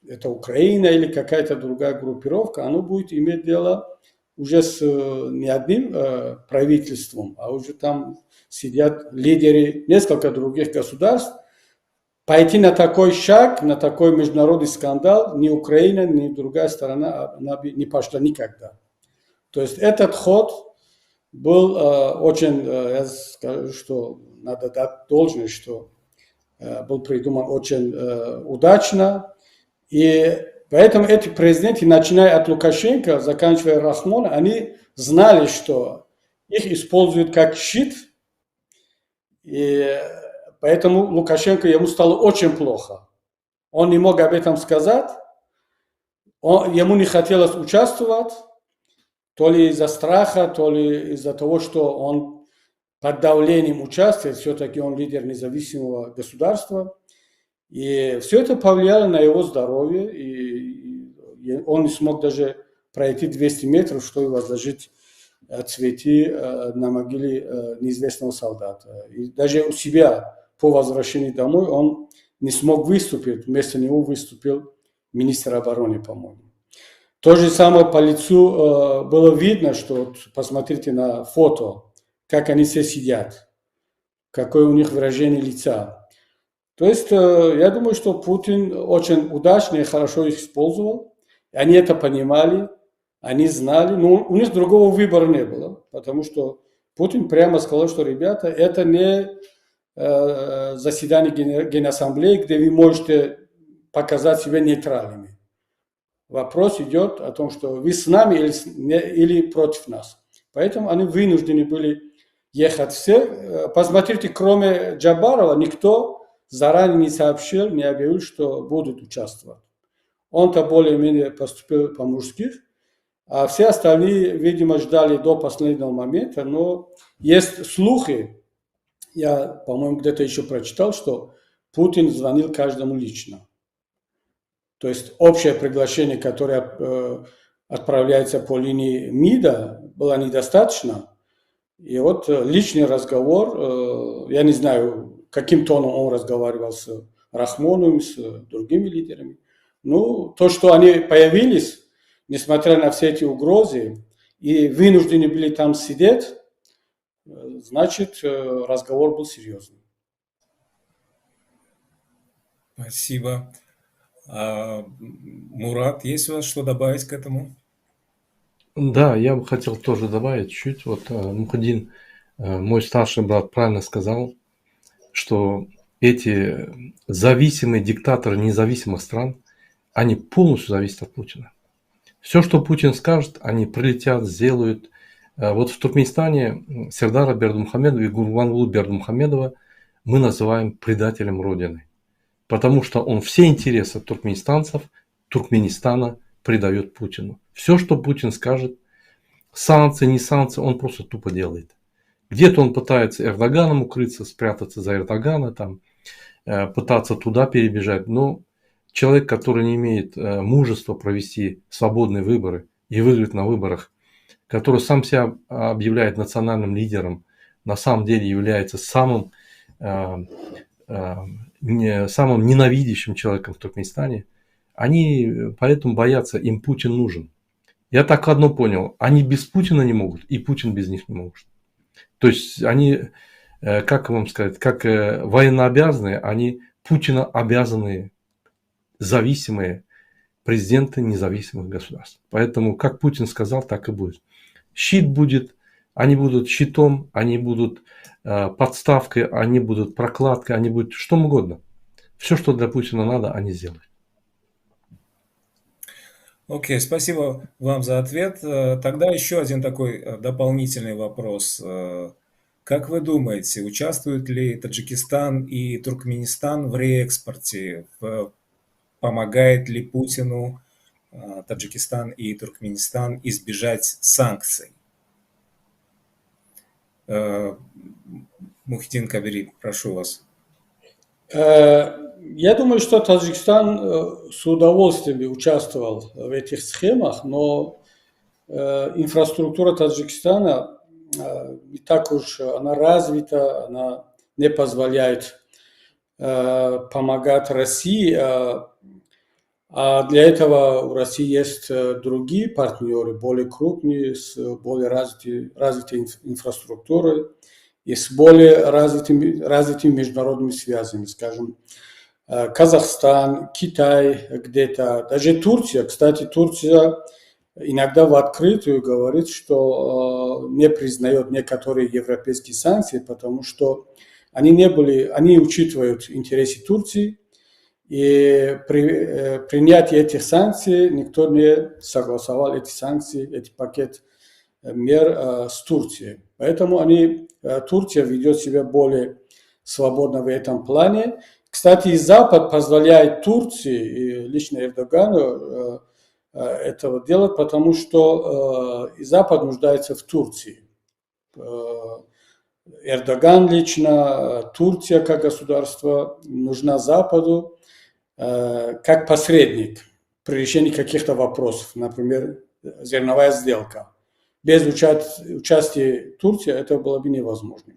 это Украина или какая-то другая группировка, оно будет иметь дело уже с не одним правительством, а уже там сидят лидеры нескольких других государств. Пойти на такой шаг, на такой международный скандал ни Украина, ни другая сторона не пошла никогда. То есть этот ход был очень, я скажу, что надо дать должное, что был придуман очень удачно. И поэтому эти президенты, начиная от Лукашенко, заканчивая Рахмона, они знали, что их используют как щит. И поэтому Лукашенко, ему стало очень плохо. Он не мог об этом сказать, ему не хотелось участвовать, то ли из-за страха, то ли из-за того, что он под давлением участвует, все-таки он лидер независимого государства. И все это повлияло на его здоровье, и он не смог даже пройти 200 метров, чтобы возложить цветы на могиле неизвестного солдата. И даже у себя по возвращении домой он не смог выступить, вместо него выступил министр обороны, по-моему. То же самое по лицу было видно, что вот посмотрите на фото, как они все сидят, какое у них выражение лица. То есть я думаю, что Путин очень удачно и хорошо их использовал. Они это понимали, они знали, но у них другого выбора не было, потому что Путин прямо сказал, что, ребята, это не заседание Генассамблеи, где вы можете показать себя нейтральными. Вопрос идет о том, что вы с нами или против нас. Поэтому они вынуждены были ехать все. Посмотрите, кроме Джабарова, никто заранее не сообщил, не объявил, что будут участвовать. Он-то более-менее поступил по-мужски, а все остальные, видимо, ждали до последнего момента. Но есть слухи, я, по-моему, где-то еще прочитал, что Путин звонил каждому лично. То есть общее приглашение, которое отправляется по линии МИДа, было недостаточно. И вот личный разговор, я не знаю, каким тоном он разговаривал с Рахмоновым, с другими лидерами. Ну, то, что они появились, несмотря на все эти угрозы, и вынуждены были там сидеть, значит, разговор был серьезный. Спасибо. Мурат, есть у вас что добавить к этому? Да, я бы хотел тоже добавить чуть. Вот Мухаддин, мой старший брат, правильно сказал, что эти зависимые диктаторы независимых стран, они полностью зависят от Путина. Все, что Путин скажет, они прилетят, сделают. Вот в Туркменистане Сердара Бердымухамедова и Гурбангулы Бердымухамедова мы называем предателем Родины. Потому что он все интересы туркменистанцев, Туркменистана предает Путину. Все, что Путин скажет, санкции, не санкции, он просто тупо делает. Где-то он пытается Эрдоганом укрыться, спрятаться за Эрдогана, там, пытаться туда перебежать. Но человек, который не имеет мужества провести свободные выборы и выиграть на выборах, который сам себя объявляет национальным лидером, на самом деле является самым ненавидящим человеком в Туркменистане, они поэтому боятся, им Путин нужен. Я так одно понял, они без Путина не могут, и Путин без них не может. То есть они, как вам сказать, как военнообязанные, они Путина обязанные, зависимые президенты независимых государств. Поэтому, как Путин сказал, так и будет. Щит будет, они будут щитом, они будут подставкой, они будут прокладкой, они будут что угодно. Все, что для Путина надо, они сделают. Окей, спасибо вам за ответ. Тогда еще один такой дополнительный вопрос. Как вы думаете, участвуют ли Таджикистан и Туркменистан в реэкспорте? Помогает ли Путину Таджикистан и Туркменистан избежать санкций? Мухиддин Кабири, прошу вас. Я думаю, что Таджикистан с удовольствием участвовал в этих схемах, но инфраструктура Таджикистана не так уж она развита, она не позволяет помогать России. А для этого у России есть другие партнеры, более крупные, с более развитой инфраструктурой и с более развитыми международными связями, скажем, Казахстан, Китай где-то, даже Турция. Кстати, Турция иногда в открытую говорит, что не признает некоторые европейские санкции, потому что они учитывают интересы Турции, и при принятии этих санкций никто не согласовал эти санкции, этот пакет мер с Турцией. Поэтому Турция ведет себя более свободно в этом плане. Кстати, и Запад позволяет Турции и лично Эрдогану этого делать, потому что и Запад нуждается в Турции. Эрдоган лично, Турция как государство нужна Западу как посредник при решении каких-то вопросов, например, зерновая сделка. Без участия Турции это было бы невозможно.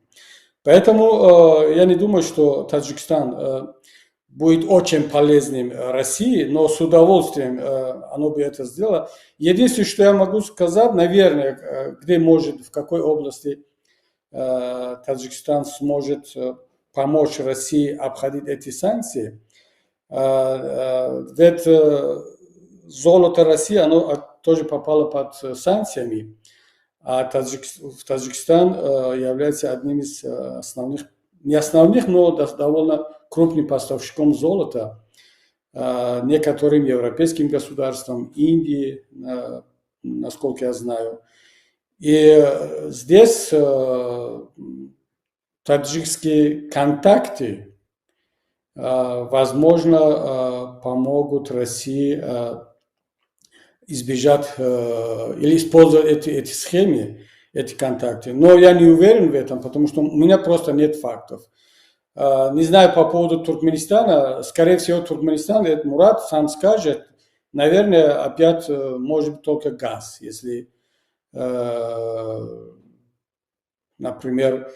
Поэтому я не думаю, что Таджикистан будет очень полезным России, но с удовольствием оно бы это сделало. Единственное, что я могу сказать, наверное, в какой области Таджикистан сможет помочь России обходить эти санкции. Ведь золото России, оно тоже попало под санкциями, а Таджикистан является одним из основных, не основных, но довольно крупным поставщиком золота некоторым европейским государствам, Индии, насколько я знаю. И здесь таджикские контакты, возможно, помогут России избежать или использовать эти схемы, эти контакты. Но я не уверен в этом, потому что у меня просто нет фактов. Не знаю по поводу Туркменистана. Скорее всего, Туркменистан, это Мурат сам скажет, наверное, опять может быть только газ. Если, например,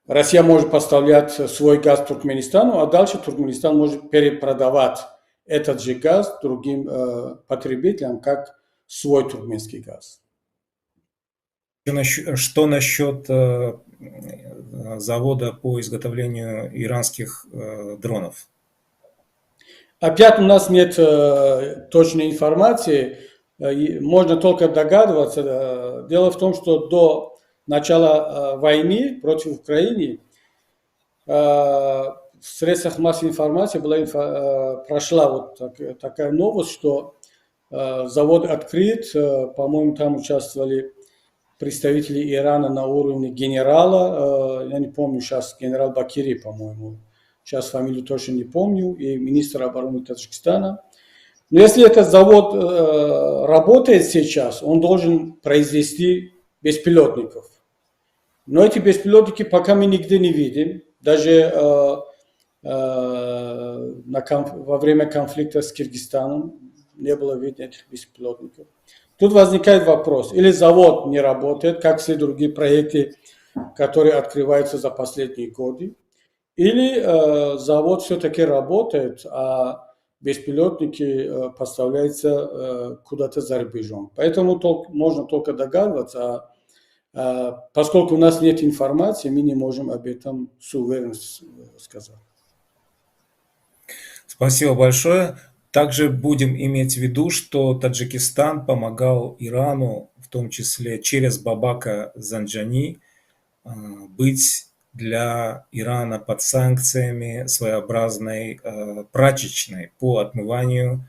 Россия может поставлять свой газ Туркменистану, а дальше Туркменистан может перепродавать этот же газ другим потребителям, как свой туркменский газ. Что насчет завода по изготовлению иранских дронов? Опять у нас нет точной информации, можно только догадываться. Дело в том, что до начала войны против Украины в средствах массовой информации прошла вот такая новость, что завод открыт, по-моему, там участвовали представители Ирана на уровне генерала, я не помню сейчас, генерал Бакири, по-моему, сейчас фамилию точно не помню, и министр обороны Таджикистана. Но если этот завод работает сейчас, он должен произвести беспилотников. Но эти беспилотники пока мы нигде не видим. Даже во время конфликта с Киргизстаном не было видно этих беспилотников. Тут возникает вопрос, или завод не работает, как все другие проекты, которые открываются за последние годы, или завод все-таки работает, а беспилотники поставляются куда-то за рубежом. Поэтому можно только догадываться, поскольку у нас нет информации, мы не можем об этом с уверенностью сказать. Спасибо большое. Также будем иметь в виду, что Таджикистан помогал Ирану, в том числе через Бабака Занджани, быть для Ирана под санкциями своеобразной прачечной по отмыванию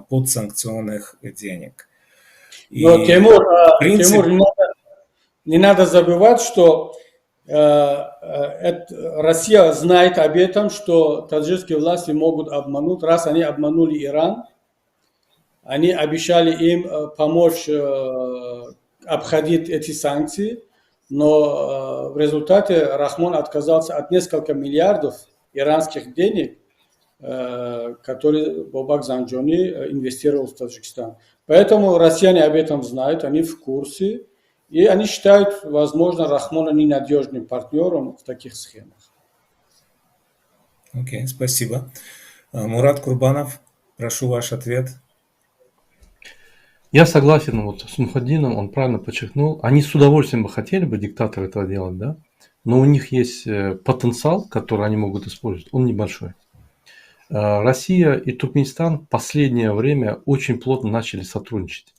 подсанкционных денег. Но, Тимур, не надо забывать, что Россия знает об этом, что таджикские власти могут обмануть. Раз они обманули Иран, они обещали им помочь обходить эти санкции, но в результате Рахмон отказался от нескольких миллиардов иранских денег, которые Бабак Занджани инвестировал в Таджикистан. Поэтому россияне об этом знают, они в курсе. И они считают, возможно, Рахмона ненадежным партнером в таких схемах. Окей, спасибо. Мурат Курбанов, прошу ваш ответ. Я согласен вот с Мухаддином, он правильно подчеркнул. Они с удовольствием бы хотели бы, диктаторы, этого делать, да? Но у них есть потенциал, который они могут использовать, он небольшой. Россия и Туркменистан в последнее время очень плотно начали сотрудничать.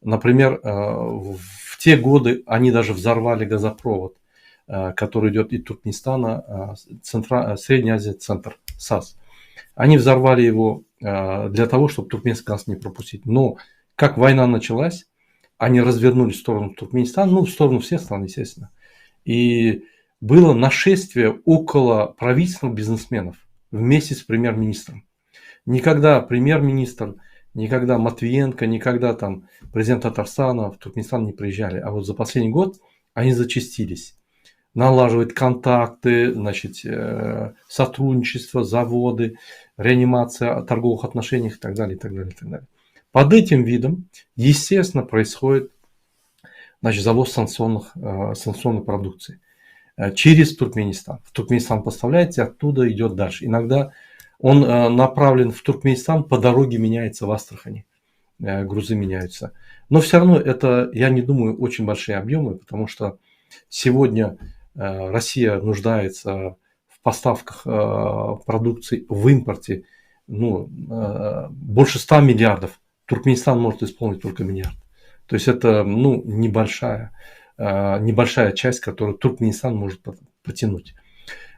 Например, в те годы они даже взорвали газопровод, который идет из Туркменистана, Средняя Азия, центр, САС. Они взорвали его для того, чтобы туркменский газ не пропустить. Но как война началась, они развернулись в сторону Туркменистана, ну, в сторону всех стран, естественно. И было нашествие около правительственных бизнесменов вместе с премьер-министром. Никогда премьер-министр, никогда Матвиенко, никогда там президент Татарстана в Туркменистан не приезжали. А вот за последний год они зачастились. Налаживать контакты, значит, сотрудничество, заводы, реанимация торговых отношений и так далее, и так далее, и так далее. Под этим видом, естественно, происходит, значит, завоз санкционной продукции через Туркменистан. В Туркменистан поставляется, оттуда идет дальше. Иногда он направлен в Туркменистан, по дороге меняется в Астрахани, грузы меняются. Но все равно это, я не думаю, очень большие объемы, потому что сегодня Россия нуждается в поставках продукции, в импорте, ну, больше 100 миллиардов. Туркменистан может исполнить только миллиард. То есть это, ну, небольшая часть, которую Туркменистан может потянуть.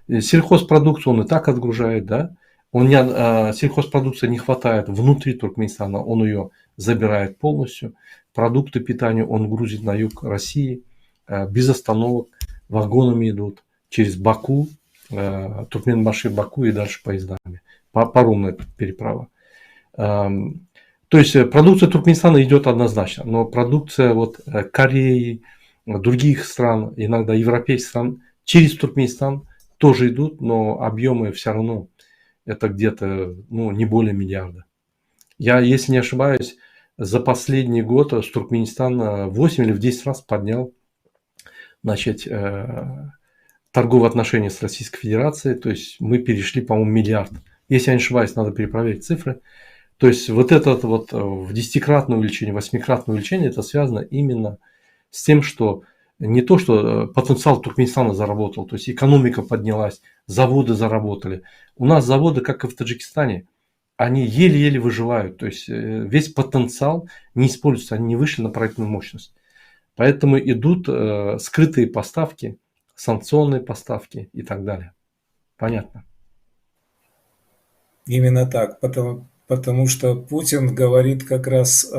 Сельхозпродукцию он и так отгружает, да. Сельхозпродукции не хватает внутри Туркменистана, он ее забирает полностью. Продукты питания он грузит на юг России, без остановок, вагонами идут через Баку, Туркменбаши, Баку и дальше поездами. Паромная переправа. То есть продукция Туркменистана идет однозначно, но продукция вот Кореи, других стран, иногда европейских стран, через Туркменистан тоже идут, но объемы все равно это где-то, ну, не более миллиарда. Я, если не ошибаюсь, за последний год с Туркменистана 8 или в 10 раз поднял, значит, торговые отношения с Российской Федерацией, то есть мы перешли, по-моему, миллиард. Если я не ошибаюсь, надо перепроверить цифры. То есть вот это вот в 10-кратное увеличение, 8-кратное увеличение, это связано именно с тем, что не то, что потенциал Туркменистана заработал, то есть экономика поднялась, заводы заработали. У нас заводы, как и в Таджикистане, они еле-еле выживают, то есть весь потенциал не используется, они не вышли на проектную мощность. Поэтому идут скрытые поставки, санкционные поставки и так далее. Понятно. Именно так, потому что Путин говорит как раз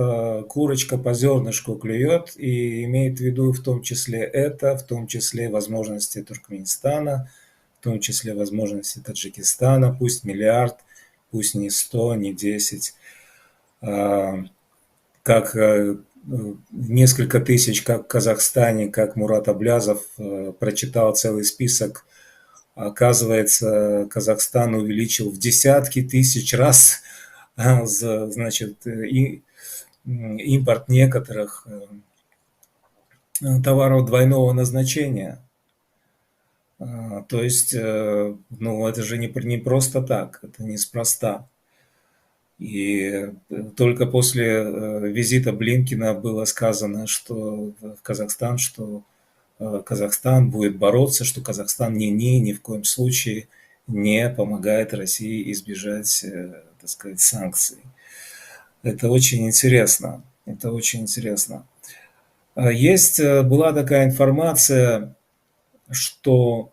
курочка по зернышку клюет и имеет в виду в том числе это, в том числе возможности Туркменистана, в том числе возможности Таджикистана, пусть миллиард, пусть не 100, не 10, как несколько тысяч, как в Казахстане, как Мурат Аблязов прочитал целый список. Оказывается, Казахстан увеличил в десятки тысяч раз, значит, импорт некоторых товаров двойного назначения. То есть, ну, это же не просто так, это неспроста. И только после визита Блинкина было сказано, что в Казахстан, что Казахстан будет бороться, что Казахстан ни в коем случае не помогает России избежать, так сказать, санкций. Это очень интересно. Это очень интересно. Была такая информация, что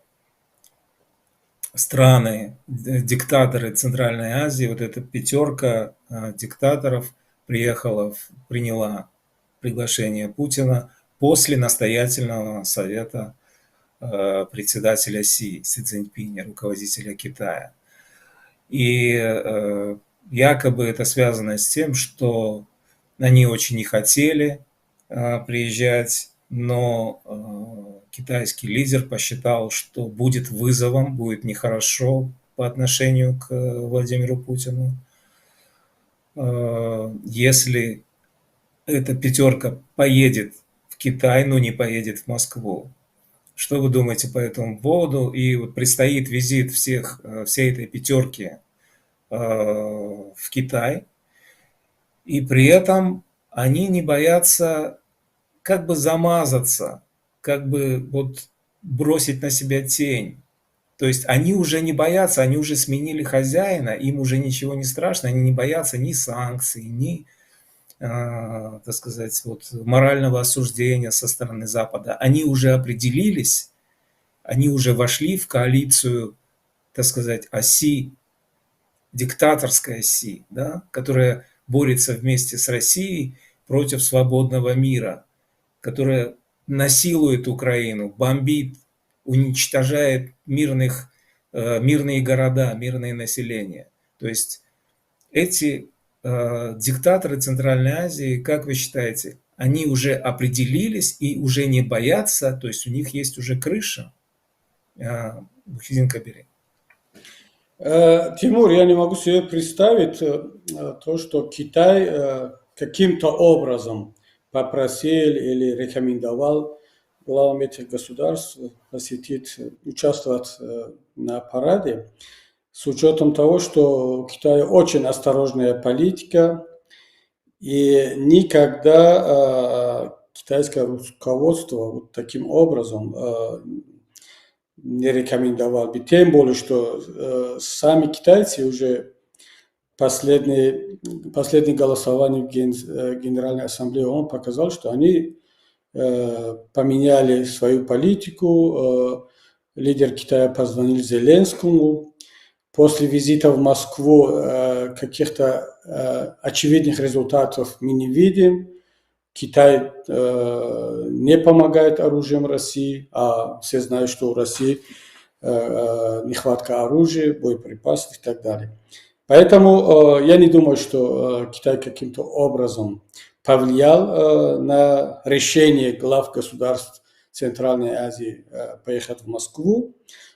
страны, диктаторы Центральной Азии, вот эта пятерка диктаторов приняла приглашение Путина после настоятельного совета председателя Си Цзиньпиня, руководителя Китая. И якобы это связано с тем, что они очень не хотели приезжать, но китайский лидер посчитал, что будет вызовом, будет нехорошо по отношению к Владимиру Путину, если эта пятерка поедет в Китай, но не поедет в Москву. Что вы думаете по этому поводу? И вот предстоит визит всей этой пятерки в Китай, и при этом они не боятся как бы замазаться, как бы вот бросить на себя тень. То есть они уже не боятся, они уже сменили хозяина, им уже ничего не страшно, они не боятся ни санкций, ни, так сказать, вот, морального осуждения со стороны Запада. Они уже определились, они уже вошли в коалицию, так сказать, оси, диктаторской оси, да, которая борется вместе с Россией против свободного мира, которая насилует Украину, бомбит, уничтожает мирные города, мирное население. То есть эти диктаторы Центральной Азии, как вы считаете, они уже определились и уже не боятся, то есть у них есть уже крыша? Мухиддин Кабири. Тимур, я не могу себе представить то, что Китай каким-то образом попросил или рекомендовал главам этих государств участвовать на параде, с учетом того, что у Китая очень осторожная политика, и никогда китайское руководство вот таким образом не рекомендовал бы. Тем более, что сами китайцы уже последнее голосование в Генеральной Ассамблее ООН показал, что они поменяли свою политику. Лидер Китая позвонил Зеленскому. После визита в Москву каких-то очевидных результатов мы не видим. Китай не помогает оружием России, а все знают, что у России нехватка оружия, боеприпасов и так далее. Поэтому я не думаю, что Китай каким-то образом повлиял на решение глав государств Центральной Азии поехать в Москву.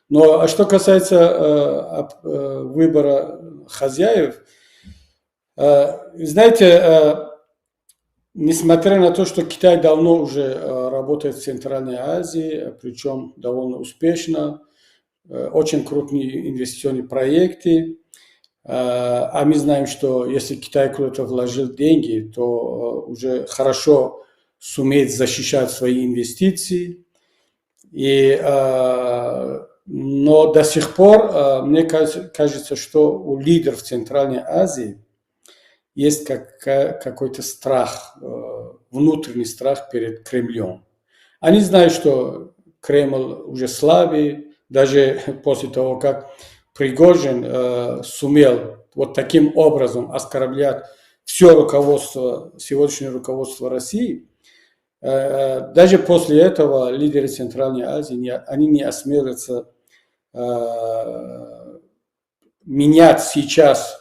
Но что касается выбора хозяев, знаете, Несмотря на то, что Китай давно уже работает в Центральной Азии, причем довольно успешно, очень крупные инвестиционные проекты, а мы знаем, что если Китай куда-то вложил деньги, то уже хорошо сумеет защищать свои инвестиции. Но до сих пор мне кажется, что у лидеров Центральной Азии есть какой-то страх, внутренний страх перед Кремлем. Они знают, что Кремль уже слабый, даже после того, как Пригожин сумел вот таким образом оскорблять все руководство, сегодняшнее руководство России, даже после этого лидеры Центральной Азии, они не осмелятся менять сейчас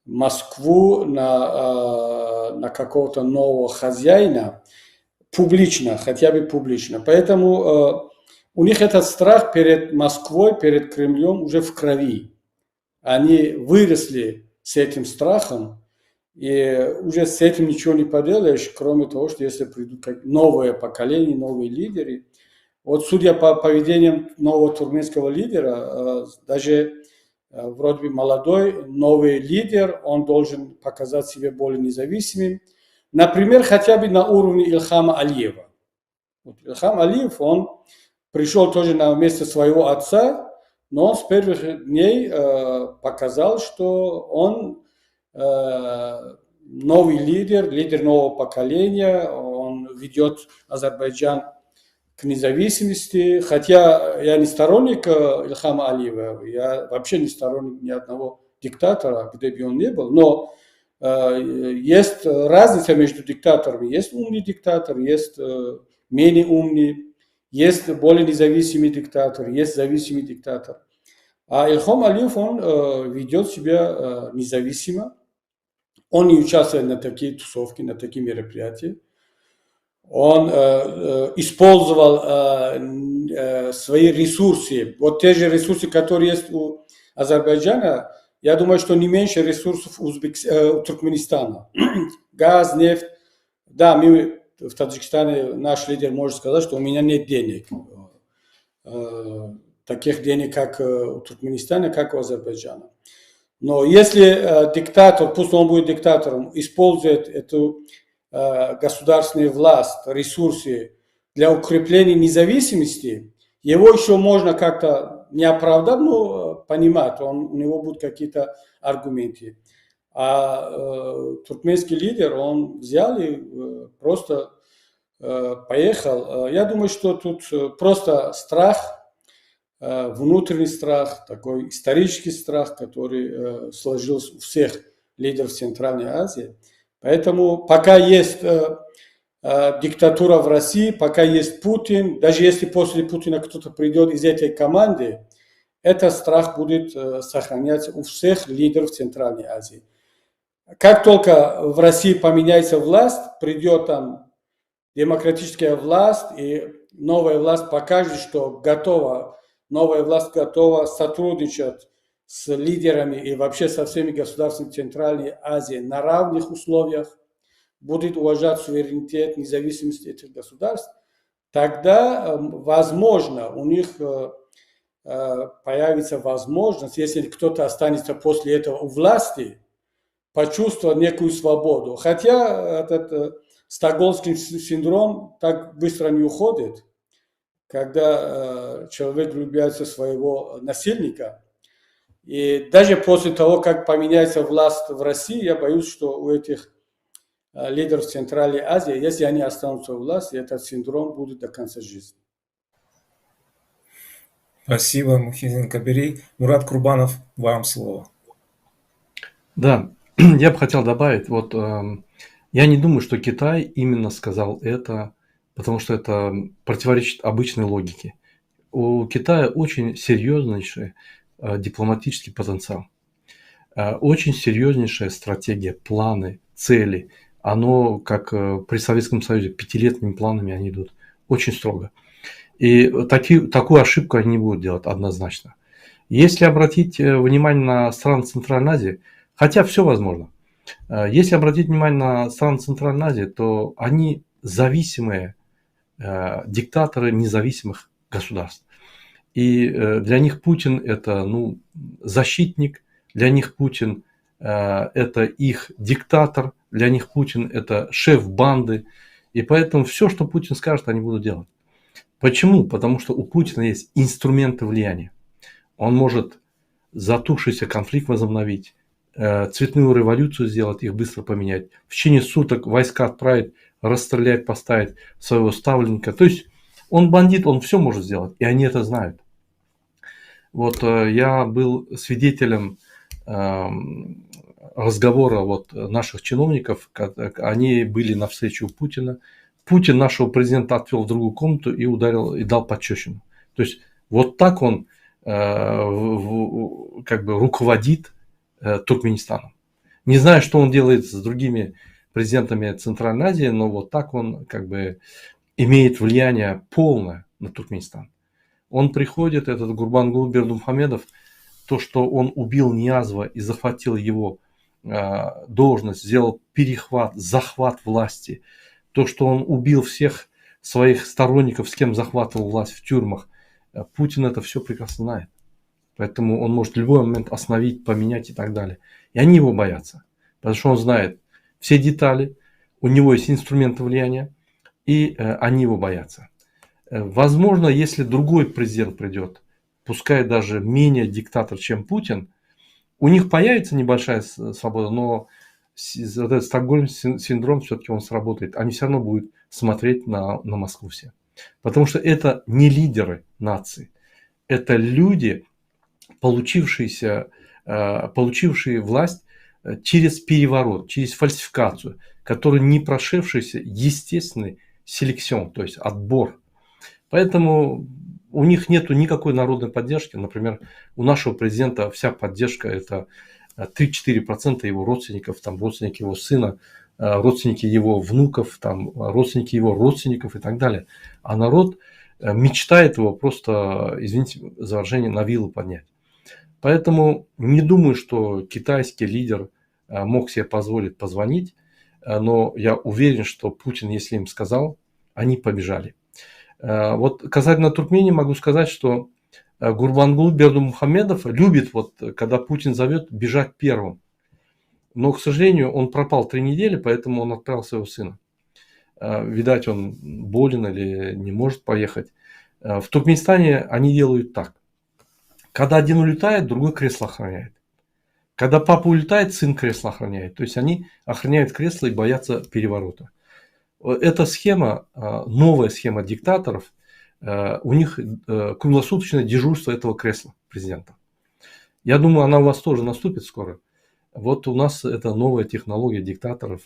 Москву на какого-то нового хозяина публично, хотя бы публично. Поэтому у них этот страх перед Москвой, перед Кремлем уже в крови. Они выросли с этим страхом, и уже с этим ничего не поделаешь, кроме того, что если придут новое поколение, новые лидеры. Вот судя по поведению нового туркменского лидера, даже вроде бы молодой, новый лидер, он должен показать себя более независимым. Например, хотя бы на уровне Ильхама Алиева. Вот Ильхам Алиев, он пришел тоже на место своего отца, но он с первых дней показал, что он новый лидер, лидер нового поколения, он ведет Азербайджан к независимости, хотя я не сторонник Ильхама Алиева, я вообще не сторонник ни одного диктатора, где бы он ни был, но есть разница между диктаторами, есть умный диктатор, есть менее умный, есть более независимый диктатор, есть зависимый диктатор. А Ильхам Алиев, он ведет себя независимо, он не участвует на такие тусовки, на такие мероприятия. Он использовал свои ресурсы, вот те же ресурсы, которые есть у Азербайджана, я думаю, что не меньше ресурсов у Туркменистана. Газ, нефть. Да, мы в Таджикистане, наш лидер может сказать, что у меня нет денег. Таких денег, как у Туркменистана, как у Азербайджана. Но если диктатор, пусть он будет диктатором, использует эту государственную власть, ресурсы для укрепления независимости, его еще можно как-то не оправдать, но понимать, у него будут какие-то аргументы. А туркменский лидер, он взял и просто поехал. Я думаю, что тут просто страх, внутренний страх, такой исторический страх, который сложился у всех лидеров Центральной Азии. Поэтому пока есть диктатура в России, пока есть Путин, даже если после Путина кто-то придет из этой команды, этот страх будет сохраняться у всех лидеров Центральной Азии. Как только в России поменяется власть, придет там демократическая власть, и новая власть покажет, что новая власть готова сотрудничать с лидерами и вообще со всеми государствами Центральной Азии на равных условиях, будет уважать суверенитет, независимость этих государств, тогда, возможно, у них появится возможность, если кто-то останется после этого у власти, почувствовать некую свободу. Хотя этот стокгольмский синдром так быстро не уходит, когда человек влюбляется в своего насильника. И даже после того, как поменяется власть в России, я боюсь, что у этих лидеров Центральной Азии, если они останутся у власти, этот синдром будет до конца жизни. Спасибо, Мухиддин Кабири. Мурат Курбанов, вам слово. Да, я бы хотел добавить, вот я не думаю, что Китай именно сказал это, потому что это противоречит обычной логике. У Китая очень серьезнейший дипломатический потенциал, очень серьезнейшая стратегия, планы, цели. Оно, как при Советском Союзе, 5-летними планами они идут, очень строго. И такую ошибку они не будут делать однозначно. Если обратить внимание на страны Центральной Азии, хотя все возможно. Если обратить внимание на страны Центральной Азии, то они зависимые диктаторы независимых государств. И для них Путин это защитник, для них Путин это их диктатор, для них Путин это шеф банды. И поэтому все, что Путин скажет, они будут делать. Почему? Потому что у Путина есть инструменты влияния. Он может затухшийся конфликт возобновить, цветную революцию сделать, их быстро поменять, в течение суток войска отправить, расстрелять, поставить своего ставленника. То есть он бандит, он все может сделать, и они это знают. Вот я был свидетелем разговора наших чиновников, они были на встрече у Путина. Путин нашего президента отвел в другую комнату и ударил, и дал пощечину. То есть вот так он руководит Туркменистаном. Не знаю, что он делает с другими президентами Центральной Азии, но вот так он имеет влияние полное на Туркменистан. Он приходит, этот Гурбангулы Бердымухамедов, то, что он убил Ниязова и захватил его должность, сделал перехват, захват власти, то, что он убил всех своих сторонников, с кем захватывал власть в тюрьмах, Путин это все прекрасно знает. Поэтому он может в любой момент остановить, поменять и так далее. И они его боятся, потому что он знает все детали, у него есть инструменты влияния, и они его боятся. Возможно, если другой президент придет, пускай даже менее диктатор, чем Путин, у них появится небольшая свобода, но этот стокгольмский синдром все-таки он сработает. Они все равно будут смотреть на Москву все. Потому что это не лидеры нации. Это люди, получившие власть через переворот, через фальсификацию, который не прошедшийся естественный селекцион, то есть отбор. Поэтому у них нет никакой народной поддержки. Например, у нашего президента вся поддержка это 3-4% его родственников, там, родственники его сына, родственники его внуков, там, родственники его родственников и так далее. А народ мечтает его просто, извините за выражение, на вилы поднять. Поэтому не думаю, что китайский лидер мог себе позволить позвонить, но я уверен, что Путин, если им сказал, они побежали. Вот касательно Туркмении могу сказать, что Гурбангулы Бердымухамедов любит, когда Путин зовет, бежать первым. Но, к сожалению, он пропал 3 недели, поэтому он отправил своего сына. Видать, он болен или не может поехать. В Туркменистане они делают так. Когда один улетает, другой кресло охраняет. Когда папа улетает, сын кресло охраняет. То есть они охраняют кресло и боятся переворота. Эта схема, новая схема диктаторов, у них круглосуточное дежурство этого кресла президента. Я думаю, она у вас тоже наступит скоро. Вот у нас это новая технология диктаторов.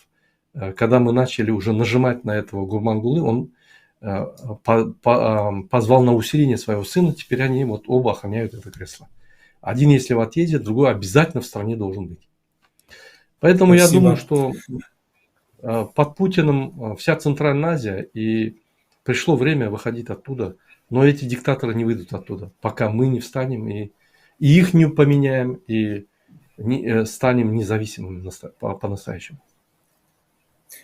Когда мы начали уже нажимать на этого Гурбангулы, он позвал на усиление своего сына, теперь они оба охраняют это кресло. Один, если в отъезде, другой обязательно в стране должен быть. Поэтому Спасибо. Я думаю, что под Путиным вся Центральная Азия, и пришло время выходить оттуда, но эти диктаторы не выйдут оттуда, пока мы не встанем и их не поменяем, и не станем независимыми по-настоящему.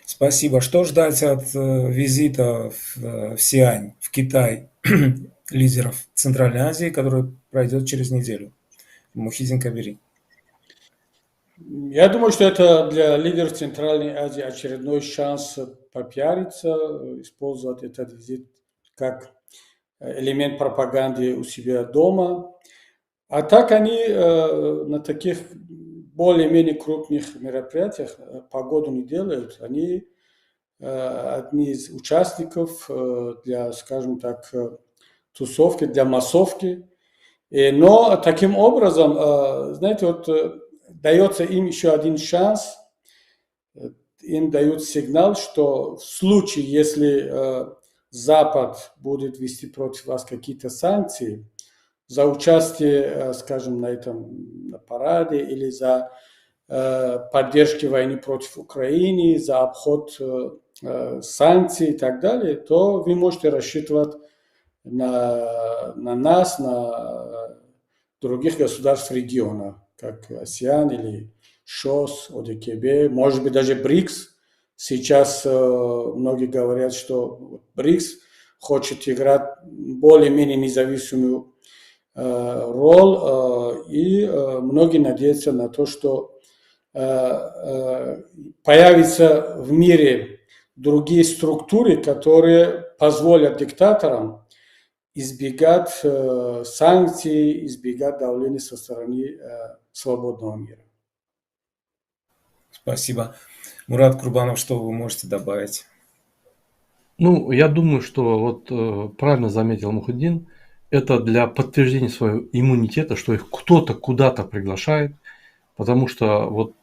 Спасибо. Что ждать от визита в Сиань, в Китай, лидеров Центральной Азии, который пройдет через неделю? Мухиддин Кабири. Я думаю, что это для лидеров Центральной Азии очередной шанс попиариться, использовать этот визит как элемент пропаганды у себя дома. А так они на таких более-менее крупных мероприятиях погоду не делают. Они одни из участников для, скажем так, тусовки, для массовки. Но таким образом, знаете, дается им еще один шанс, им дают сигнал, что в случае, если Запад будет вести против вас какие-то санкции за участие, скажем, на этом параде или за поддержки войны против Украины, за обход санкций и так далее, то вы можете рассчитывать на нас, на других государств региона, как АСЕАН или ШОС, ОДКБ, может быть даже БРИКС. Сейчас многие говорят, что БРИКС хочет играть более-менее независимую роль, и многие надеются на то, что появятся в мире другие структуры, которые позволят диктаторам избегать санкций, избегать давления со стороны свободного мира. Спасибо. Мурат Курбанов, что вы можете добавить? Ну, я думаю, что вот правильно заметил Мухиддин, это для подтверждения своего иммунитета, что их кто-то куда-то приглашает, потому что вот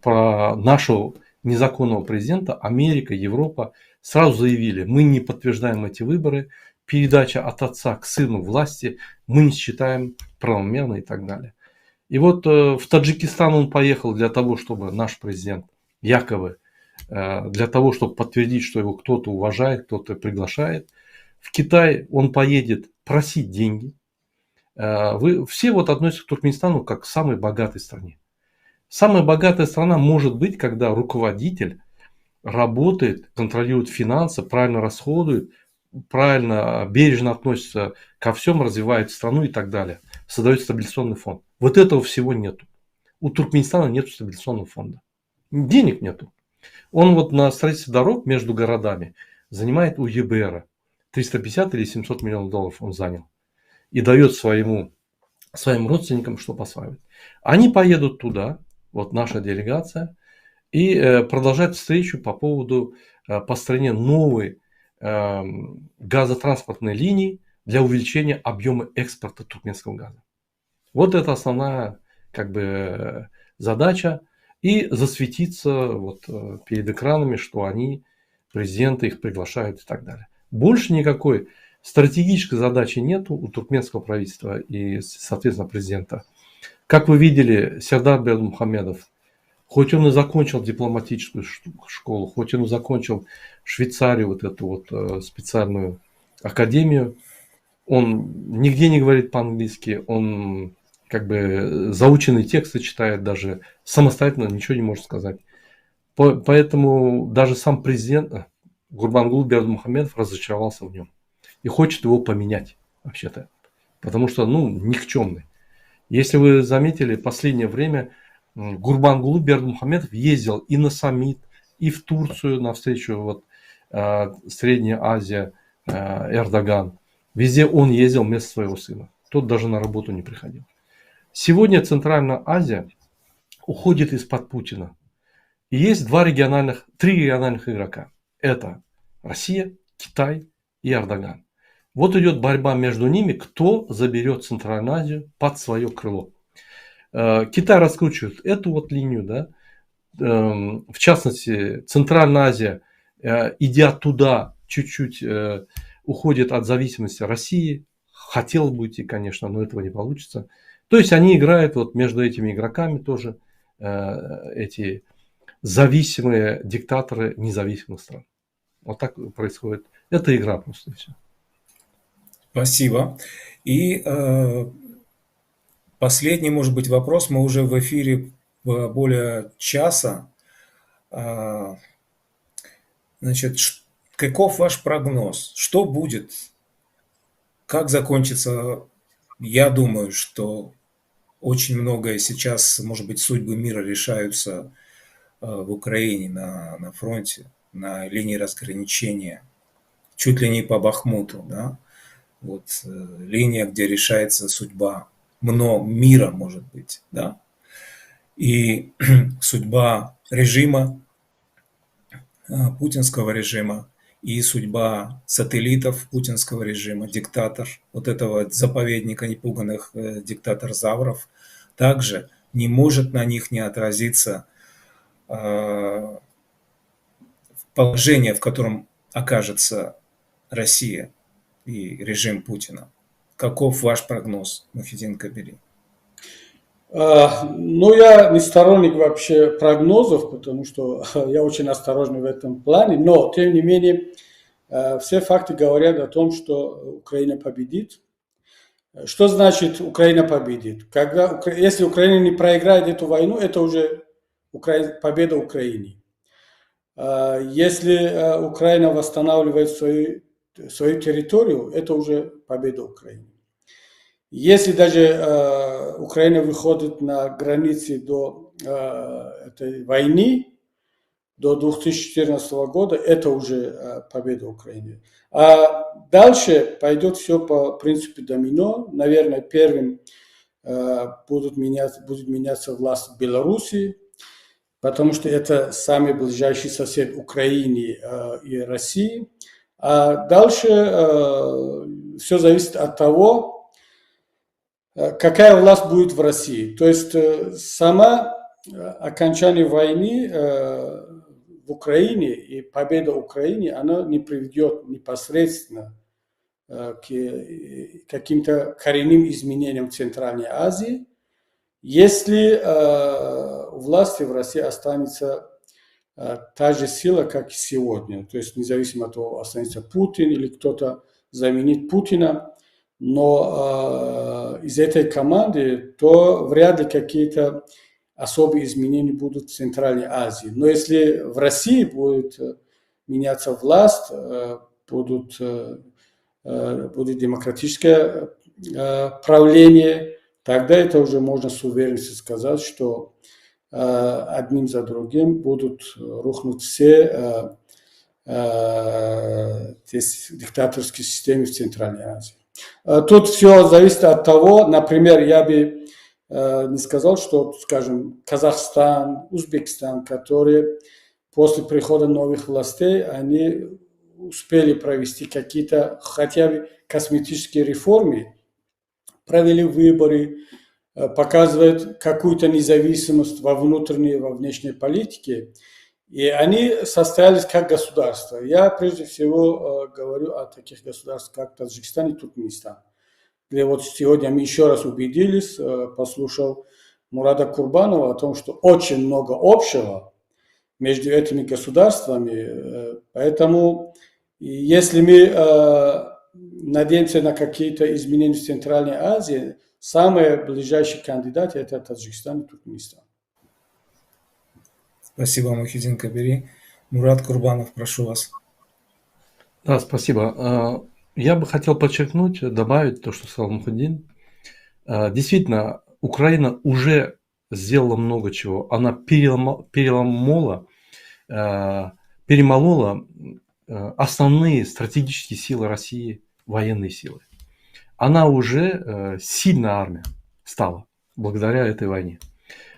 про нашего незаконного президента Америка, Европа сразу заявили, мы не подтверждаем эти выборы, передача от отца к сыну власти мы не считаем правомерной и так далее. И вот в Таджикистан он поехал для того, чтобы наш президент якобы для того, чтобы подтвердить, что его кто-то уважает, кто-то приглашает. В Китай он поедет просить деньги. Все вот относятся к Туркменистану как к самой богатой стране. Самая богатая страна может быть, когда руководитель работает, контролирует финансы, правильно расходует, правильно, бережно относится ко всем, развивает страну и так далее. Создает стабилизационный фонд. Вот этого всего нету. У Туркменистана нет стабилизационного фонда. Денег нету. Он вот на строительстве дорог между городами занимает у ЕБР 350 или 700 миллионов долларов он занял. И дает своим родственникам, чтобы осваивать. Они поедут туда, вот наша делегация, и продолжать встречу по поводу построения новой газотранспортной линии для увеличения объема экспорта туркменского газа. Вот это основная задача. И засветиться вот перед экранами, что они, президенты их приглашают и так далее. Больше никакой стратегической задачи нету у туркменского правительства и, соответственно, президента. Как вы видели, Сердар Бердмухамедов, хоть он и закончил дипломатическую школу, хоть он и закончил в Швейцарии вот эту вот специальную академию, он нигде не говорит по-английски, он заученные тексты читает, даже самостоятельно ничего не может сказать. Поэтому даже сам президент Гурбангулы Бердмухамедов разочаровался в нем и хочет его поменять вообще-то, потому что, никчемный. Если вы заметили, в последнее время Гурбангулы Бердмухамедов ездил и на саммит, и в Турцию на встречу Средняя Азия, Эрдоган. Везде он ездил вместо своего сына. Тот даже на работу не приходил. Сегодня Центральная Азия уходит из-под Путина. И есть три региональных игрока. Это Россия, Китай и Эрдоган. Вот идет борьба между ними, кто заберет Центральную Азию под свое крыло. Китай раскручивает эту вот линию, да. В частности, Центральная Азия, идя туда, чуть-чуть уходит от зависимости России. Хотел бы идти, конечно, но этого не получится. То есть они играют вот между этими игроками тоже, эти зависимые диктаторы независимых стран. Вот так происходит. Это игра просто, и все. Спасибо. И последний, может быть, вопрос. Мы уже в эфире более часа. Значит, каков ваш прогноз? Что будет? Как закончится? Я думаю, что очень многое сейчас, может быть, судьбы мира решаются в Украине, на фронте, на линии разграничения, чуть ли не по Бахмуту, да? Вот линия, где решается судьба мира, может быть, да? И судьба режима, путинского режима, и судьба сателлитов путинского режима, диктатор, вот этого заповедника непуганных диктатор-завров, также не может на них не отразиться положение, в котором окажется Россия и режим Путина. Каков ваш прогноз, Мухиддин Кабири? Я не сторонник вообще прогнозов, потому что я очень осторожный в этом плане, но, тем не менее, все факты говорят о том, что Украина победит. Что значит Украина победит? Если Украина не проиграет эту войну, это уже победа Украины. Если Украина восстанавливает свою территорию, это уже победа Украины. Если даже Украина выходит на границы до этой войны, до 2014 года, это уже победа Украины. А дальше пойдет все по принципу домино. Наверное, первым будет меняться власть в Беларуси, потому что это самый ближайший сосед Украины и России. А дальше все зависит от того, какая власть будет в России. То есть сама окончание войны в Украине и победа Украины, она не приведет непосредственно к каким-то коренным изменениям в Центральной Азии, если у власти в России останется та же сила, как и сегодня. То есть независимо от того, останется Путин или кто-то заменит Путина, но из этой команды, то вряд ли какие-то особые изменения будут в Центральной Азии. Но если в России будет меняться власть, будет демократическое правление, тогда это уже можно с уверенностью сказать, что одним за другим будут рухнуть все диктаторские системы в Центральной Азии. Тут все зависит от того, например, я бы не сказал, что, скажем, Казахстан, Узбекистан, которые после прихода новых властей, они успели провести какие-то хотя бы косметические реформы, провели выборы, показывают какую-то независимость во внутренней и во внешней политике, и они состоялись как государство. Я прежде всего говорю о таких государствах, как Таджикистан и Туркменистан, где вот сегодня мы еще раз убедились, послушал Мурада Курбанова о том, что очень много общего между этими государствами. Поэтому если мы надеемся на какие-то изменения в Центральной Азии, самые ближайшие кандидаты – это Таджикистан и Туркменистан. Спасибо, Мухиддин Кабири. Мурат Курбанов, прошу вас. Да, спасибо. Я бы хотел подчеркнуть, добавить то, что сказал Мухиддин. Действительно, Украина уже сделала много чего. Она перемолола основные стратегические силы России, военные силы. Она уже сильная армия стала благодаря этой войне.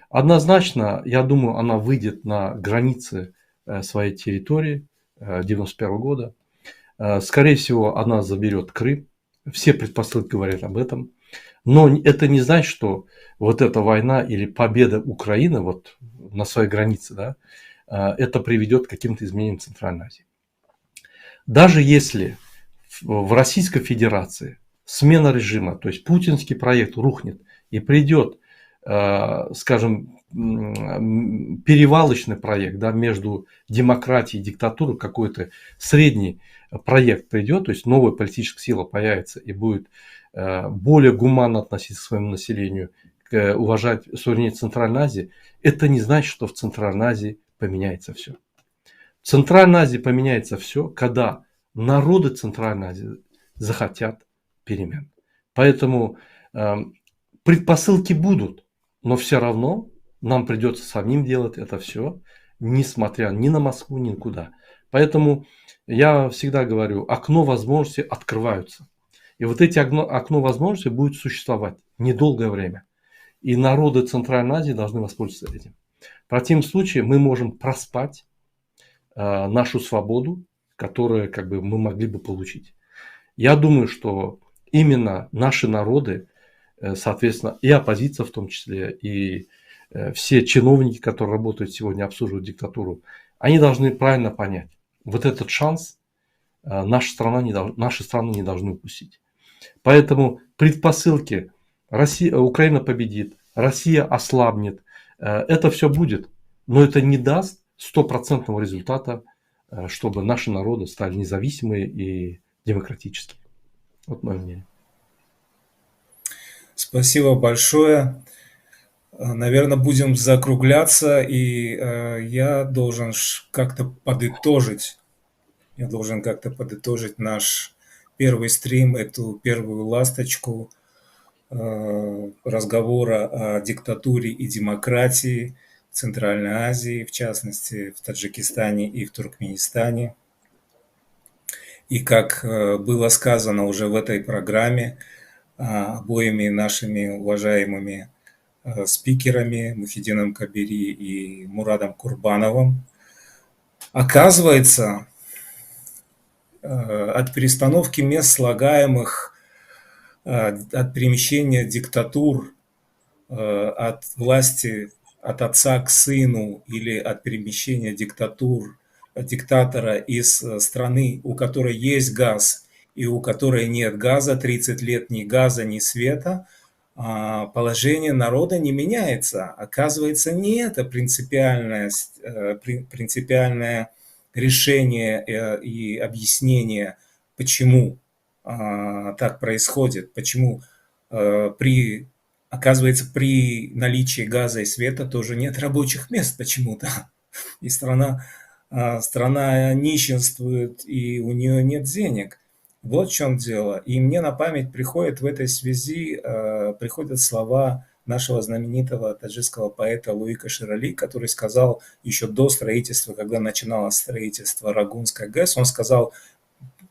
Однозначно, я думаю, она выйдет на границы своей территории 1991 года. Скорее всего, она заберет Крым. Все предпосылки говорят об этом. Но это не значит, что вот эта война или победа Украины вот на своей границе, да, это приведет к каким-то изменениям в Центральной Азии. Даже если в Российской Федерации смена режима, то есть путинский проект рухнет и придет, скажем, перевалочный проект, да, между демократией и диктатурой, какой-то средний проект придет, то есть новая политическая сила появится и будет более гуманно относиться к своему населению, уважать суверенитет Центральной Азии, это не значит, что в Центральной Азии поменяется все. В Центральной Азии поменяется все, когда народы Центральной Азии захотят перемен. Поэтому предпосылки будут, но все равно нам придется самим делать это все, несмотря ни на Москву, ни никуда. Поэтому я всегда говорю, окно возможностей открываются. И вот эти окно возможностей будет существовать недолгое время. И народы Центральной Азии должны воспользоваться этим. В противном случае мы можем проспать нашу свободу, которую как бы мы могли бы получить. Я думаю, что именно наши народы, соответственно, и оппозиция в том числе, и все чиновники, которые работают сегодня, обслуживают диктатуру, они должны правильно понять, вот этот шанс наши страны не должны упустить. Поэтому предпосылки: Украина победит, Россия ослабнет, это все будет, но это не даст стопроцентного результата, чтобы наши народы стали независимые и демократические. Вот мое мнение. Спасибо большое. Наверное, будем закругляться, и я должен как-то подытожить. Я должен как-то подытожить наш первый стрим, эту первую ласточку разговора о диктатуре и демократии в Центральной Азии, в частности, в Таджикистане и в Туркменистане. И как было сказано уже в этой программе обоими нашими уважаемыми спикерами Мухиддином Кабири и Мурадом Курбановым, оказывается, от перестановки мест слагаемых, от перемещения диктатур, от власти от отца к сыну или от перемещения диктатора из страны, у которой есть газ и у которой нет газа, 30 лет ни газа, ни света, положение народа не меняется. Оказывается, не это принципиальное решение и объяснение, почему так происходит, почему оказывается, при наличии газа и света тоже нет рабочих мест почему-то. И страна нищенствует, и у нее нет денег. Вот в чем дело. И мне на память приходят в этой связи приходят слова нашего знаменитого таджикского поэта Луика Ширали, который сказал еще до строительства, когда начиналось строительство Рагунской ГЭС, он сказал,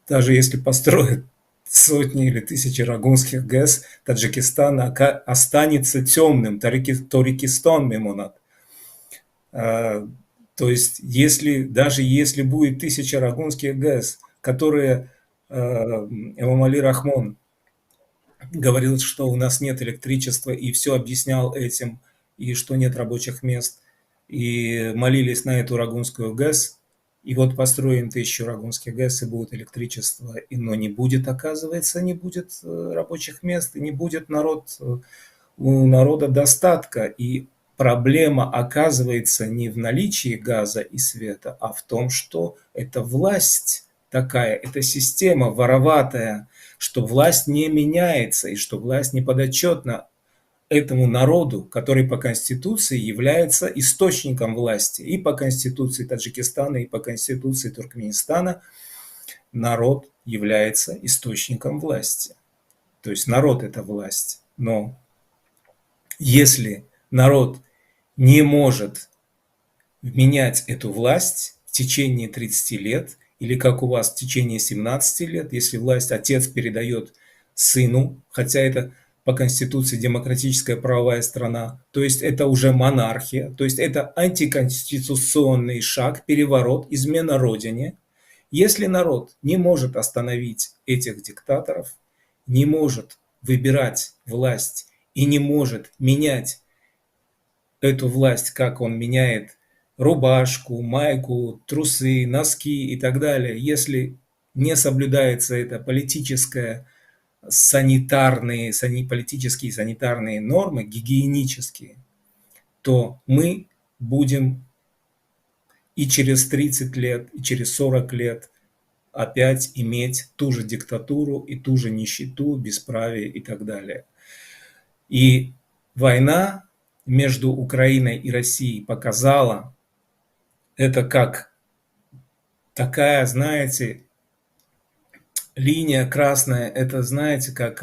даже если построят сотни или тысячи рагунских ГЭС, Таджикистан останется темным, Торикистан мемонат. То есть, даже если будет 1000 рагунских ГЭС, которые Эмом Али Рахмон говорил, что у нас нет электричества, и все объяснял этим, и что нет рабочих мест, и молились на эту рагунскую ГЭС, и вот построим 1000 рагунских ГЭС, и будет электричество, но не будет, оказывается, не будет рабочих мест, и не будет у народа достатка, и проблема оказывается не в наличии газа и света, а в том, что это власть такая, это система вороватая, что власть не меняется и что власть не подотчетна этому народу, который по Конституции является источником власти. И по Конституции Таджикистана, и по Конституции Туркменистана народ является источником власти. То есть народ – это власть. Но если народ не может менять эту власть в течение 30 лет, или как у вас в течение 17 лет, если власть отец передает сыну, хотя это по Конституции демократическая правовая страна, то есть это уже монархия, то есть это антиконституционный шаг, переворот, измена родине. Если народ не может остановить этих диктаторов, не может выбирать власть и не может менять эту власть, как он меняет рубашку, майку, трусы, носки и так далее, если не соблюдается это политические санитарные нормы, гигиенические, то мы будем и через 30 лет, и через 40 лет опять иметь ту же диктатуру и ту же нищету, бесправие и так далее. И война между Украиной и Россией показала это как такая, знаете, линия красная, это, знаете, как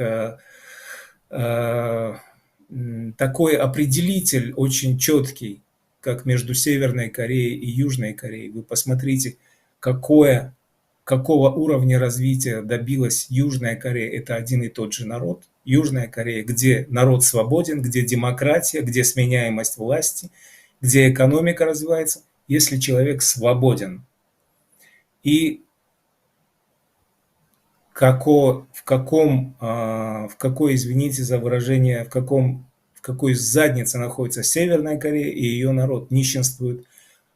такой определитель очень четкий, как между Северной Кореей и Южной Кореей. Вы посмотрите, какого уровня развития добилась Южная Корея. Это один и тот же народ. Южная Корея, где народ свободен, где демократия, где сменяемость власти, где экономика развивается, если человек свободен. И в какой, извините за выражение, в какой заднице находится Северная Корея, и ее народ нищенствует,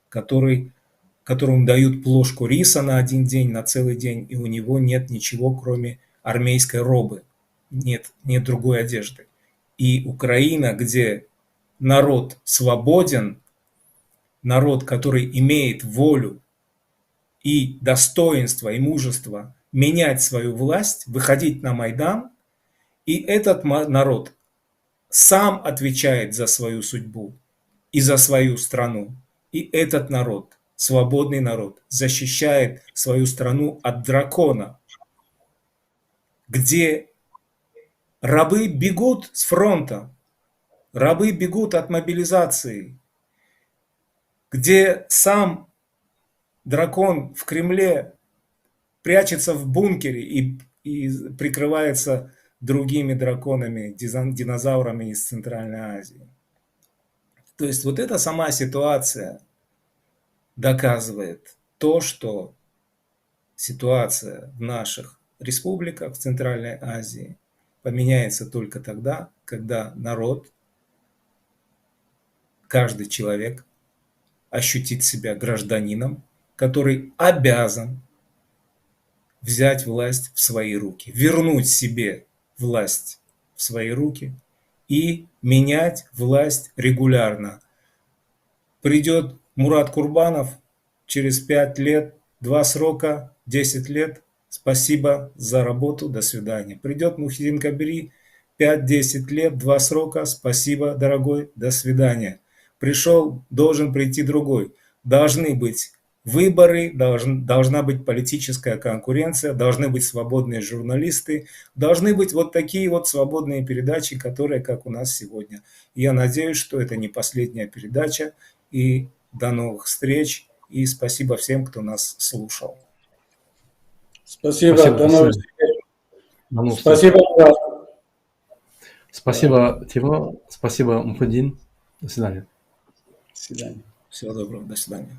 которому дают плошку риса на один день, на целый день, и у него нет ничего, кроме армейской робы, нет другой одежды. И Украина, где народ свободен, народ, который имеет волю и достоинство, и мужество менять свою власть, выходить на Майдан, и этот народ сам отвечает за свою судьбу и за свою страну. И этот народ, свободный народ, защищает свою страну от дракона, где рабы бегут с фронта, рабы бегут от мобилизации, где сам дракон в Кремле прячется в бункере и прикрывается другими драконами, динозаврами из Центральной Азии. То есть вот эта сама ситуация доказывает то, что ситуация в наших республиках в Центральной Азии поменяется только тогда, когда народ, каждый человек ощутит себя гражданином, который обязан взять власть в свои руки, вернуть себе власть в свои руки и менять власть регулярно. Придет Мурат Курбанов через 5 лет, 2 срока, 10 лет, спасибо за работу, до свидания. Придет Мухиддин Кабири, 5-10 лет, 2 срока, спасибо, дорогой, до свидания. Пришел, должен прийти другой. Должны быть выборы, должна быть политическая конкуренция, должны быть свободные журналисты, должны быть вот такие вот свободные передачи, которые как у нас сегодня. Я надеюсь, что это не последняя передача. И до новых встреч. И спасибо всем, кто нас слушал. Спасибо. Спасибо, До новых встреч. До новых встреч. Спасибо. Спасибо, Тимур. Спасибо, Мухиддин. До свидания. До свидания. Всего доброго. До свидания.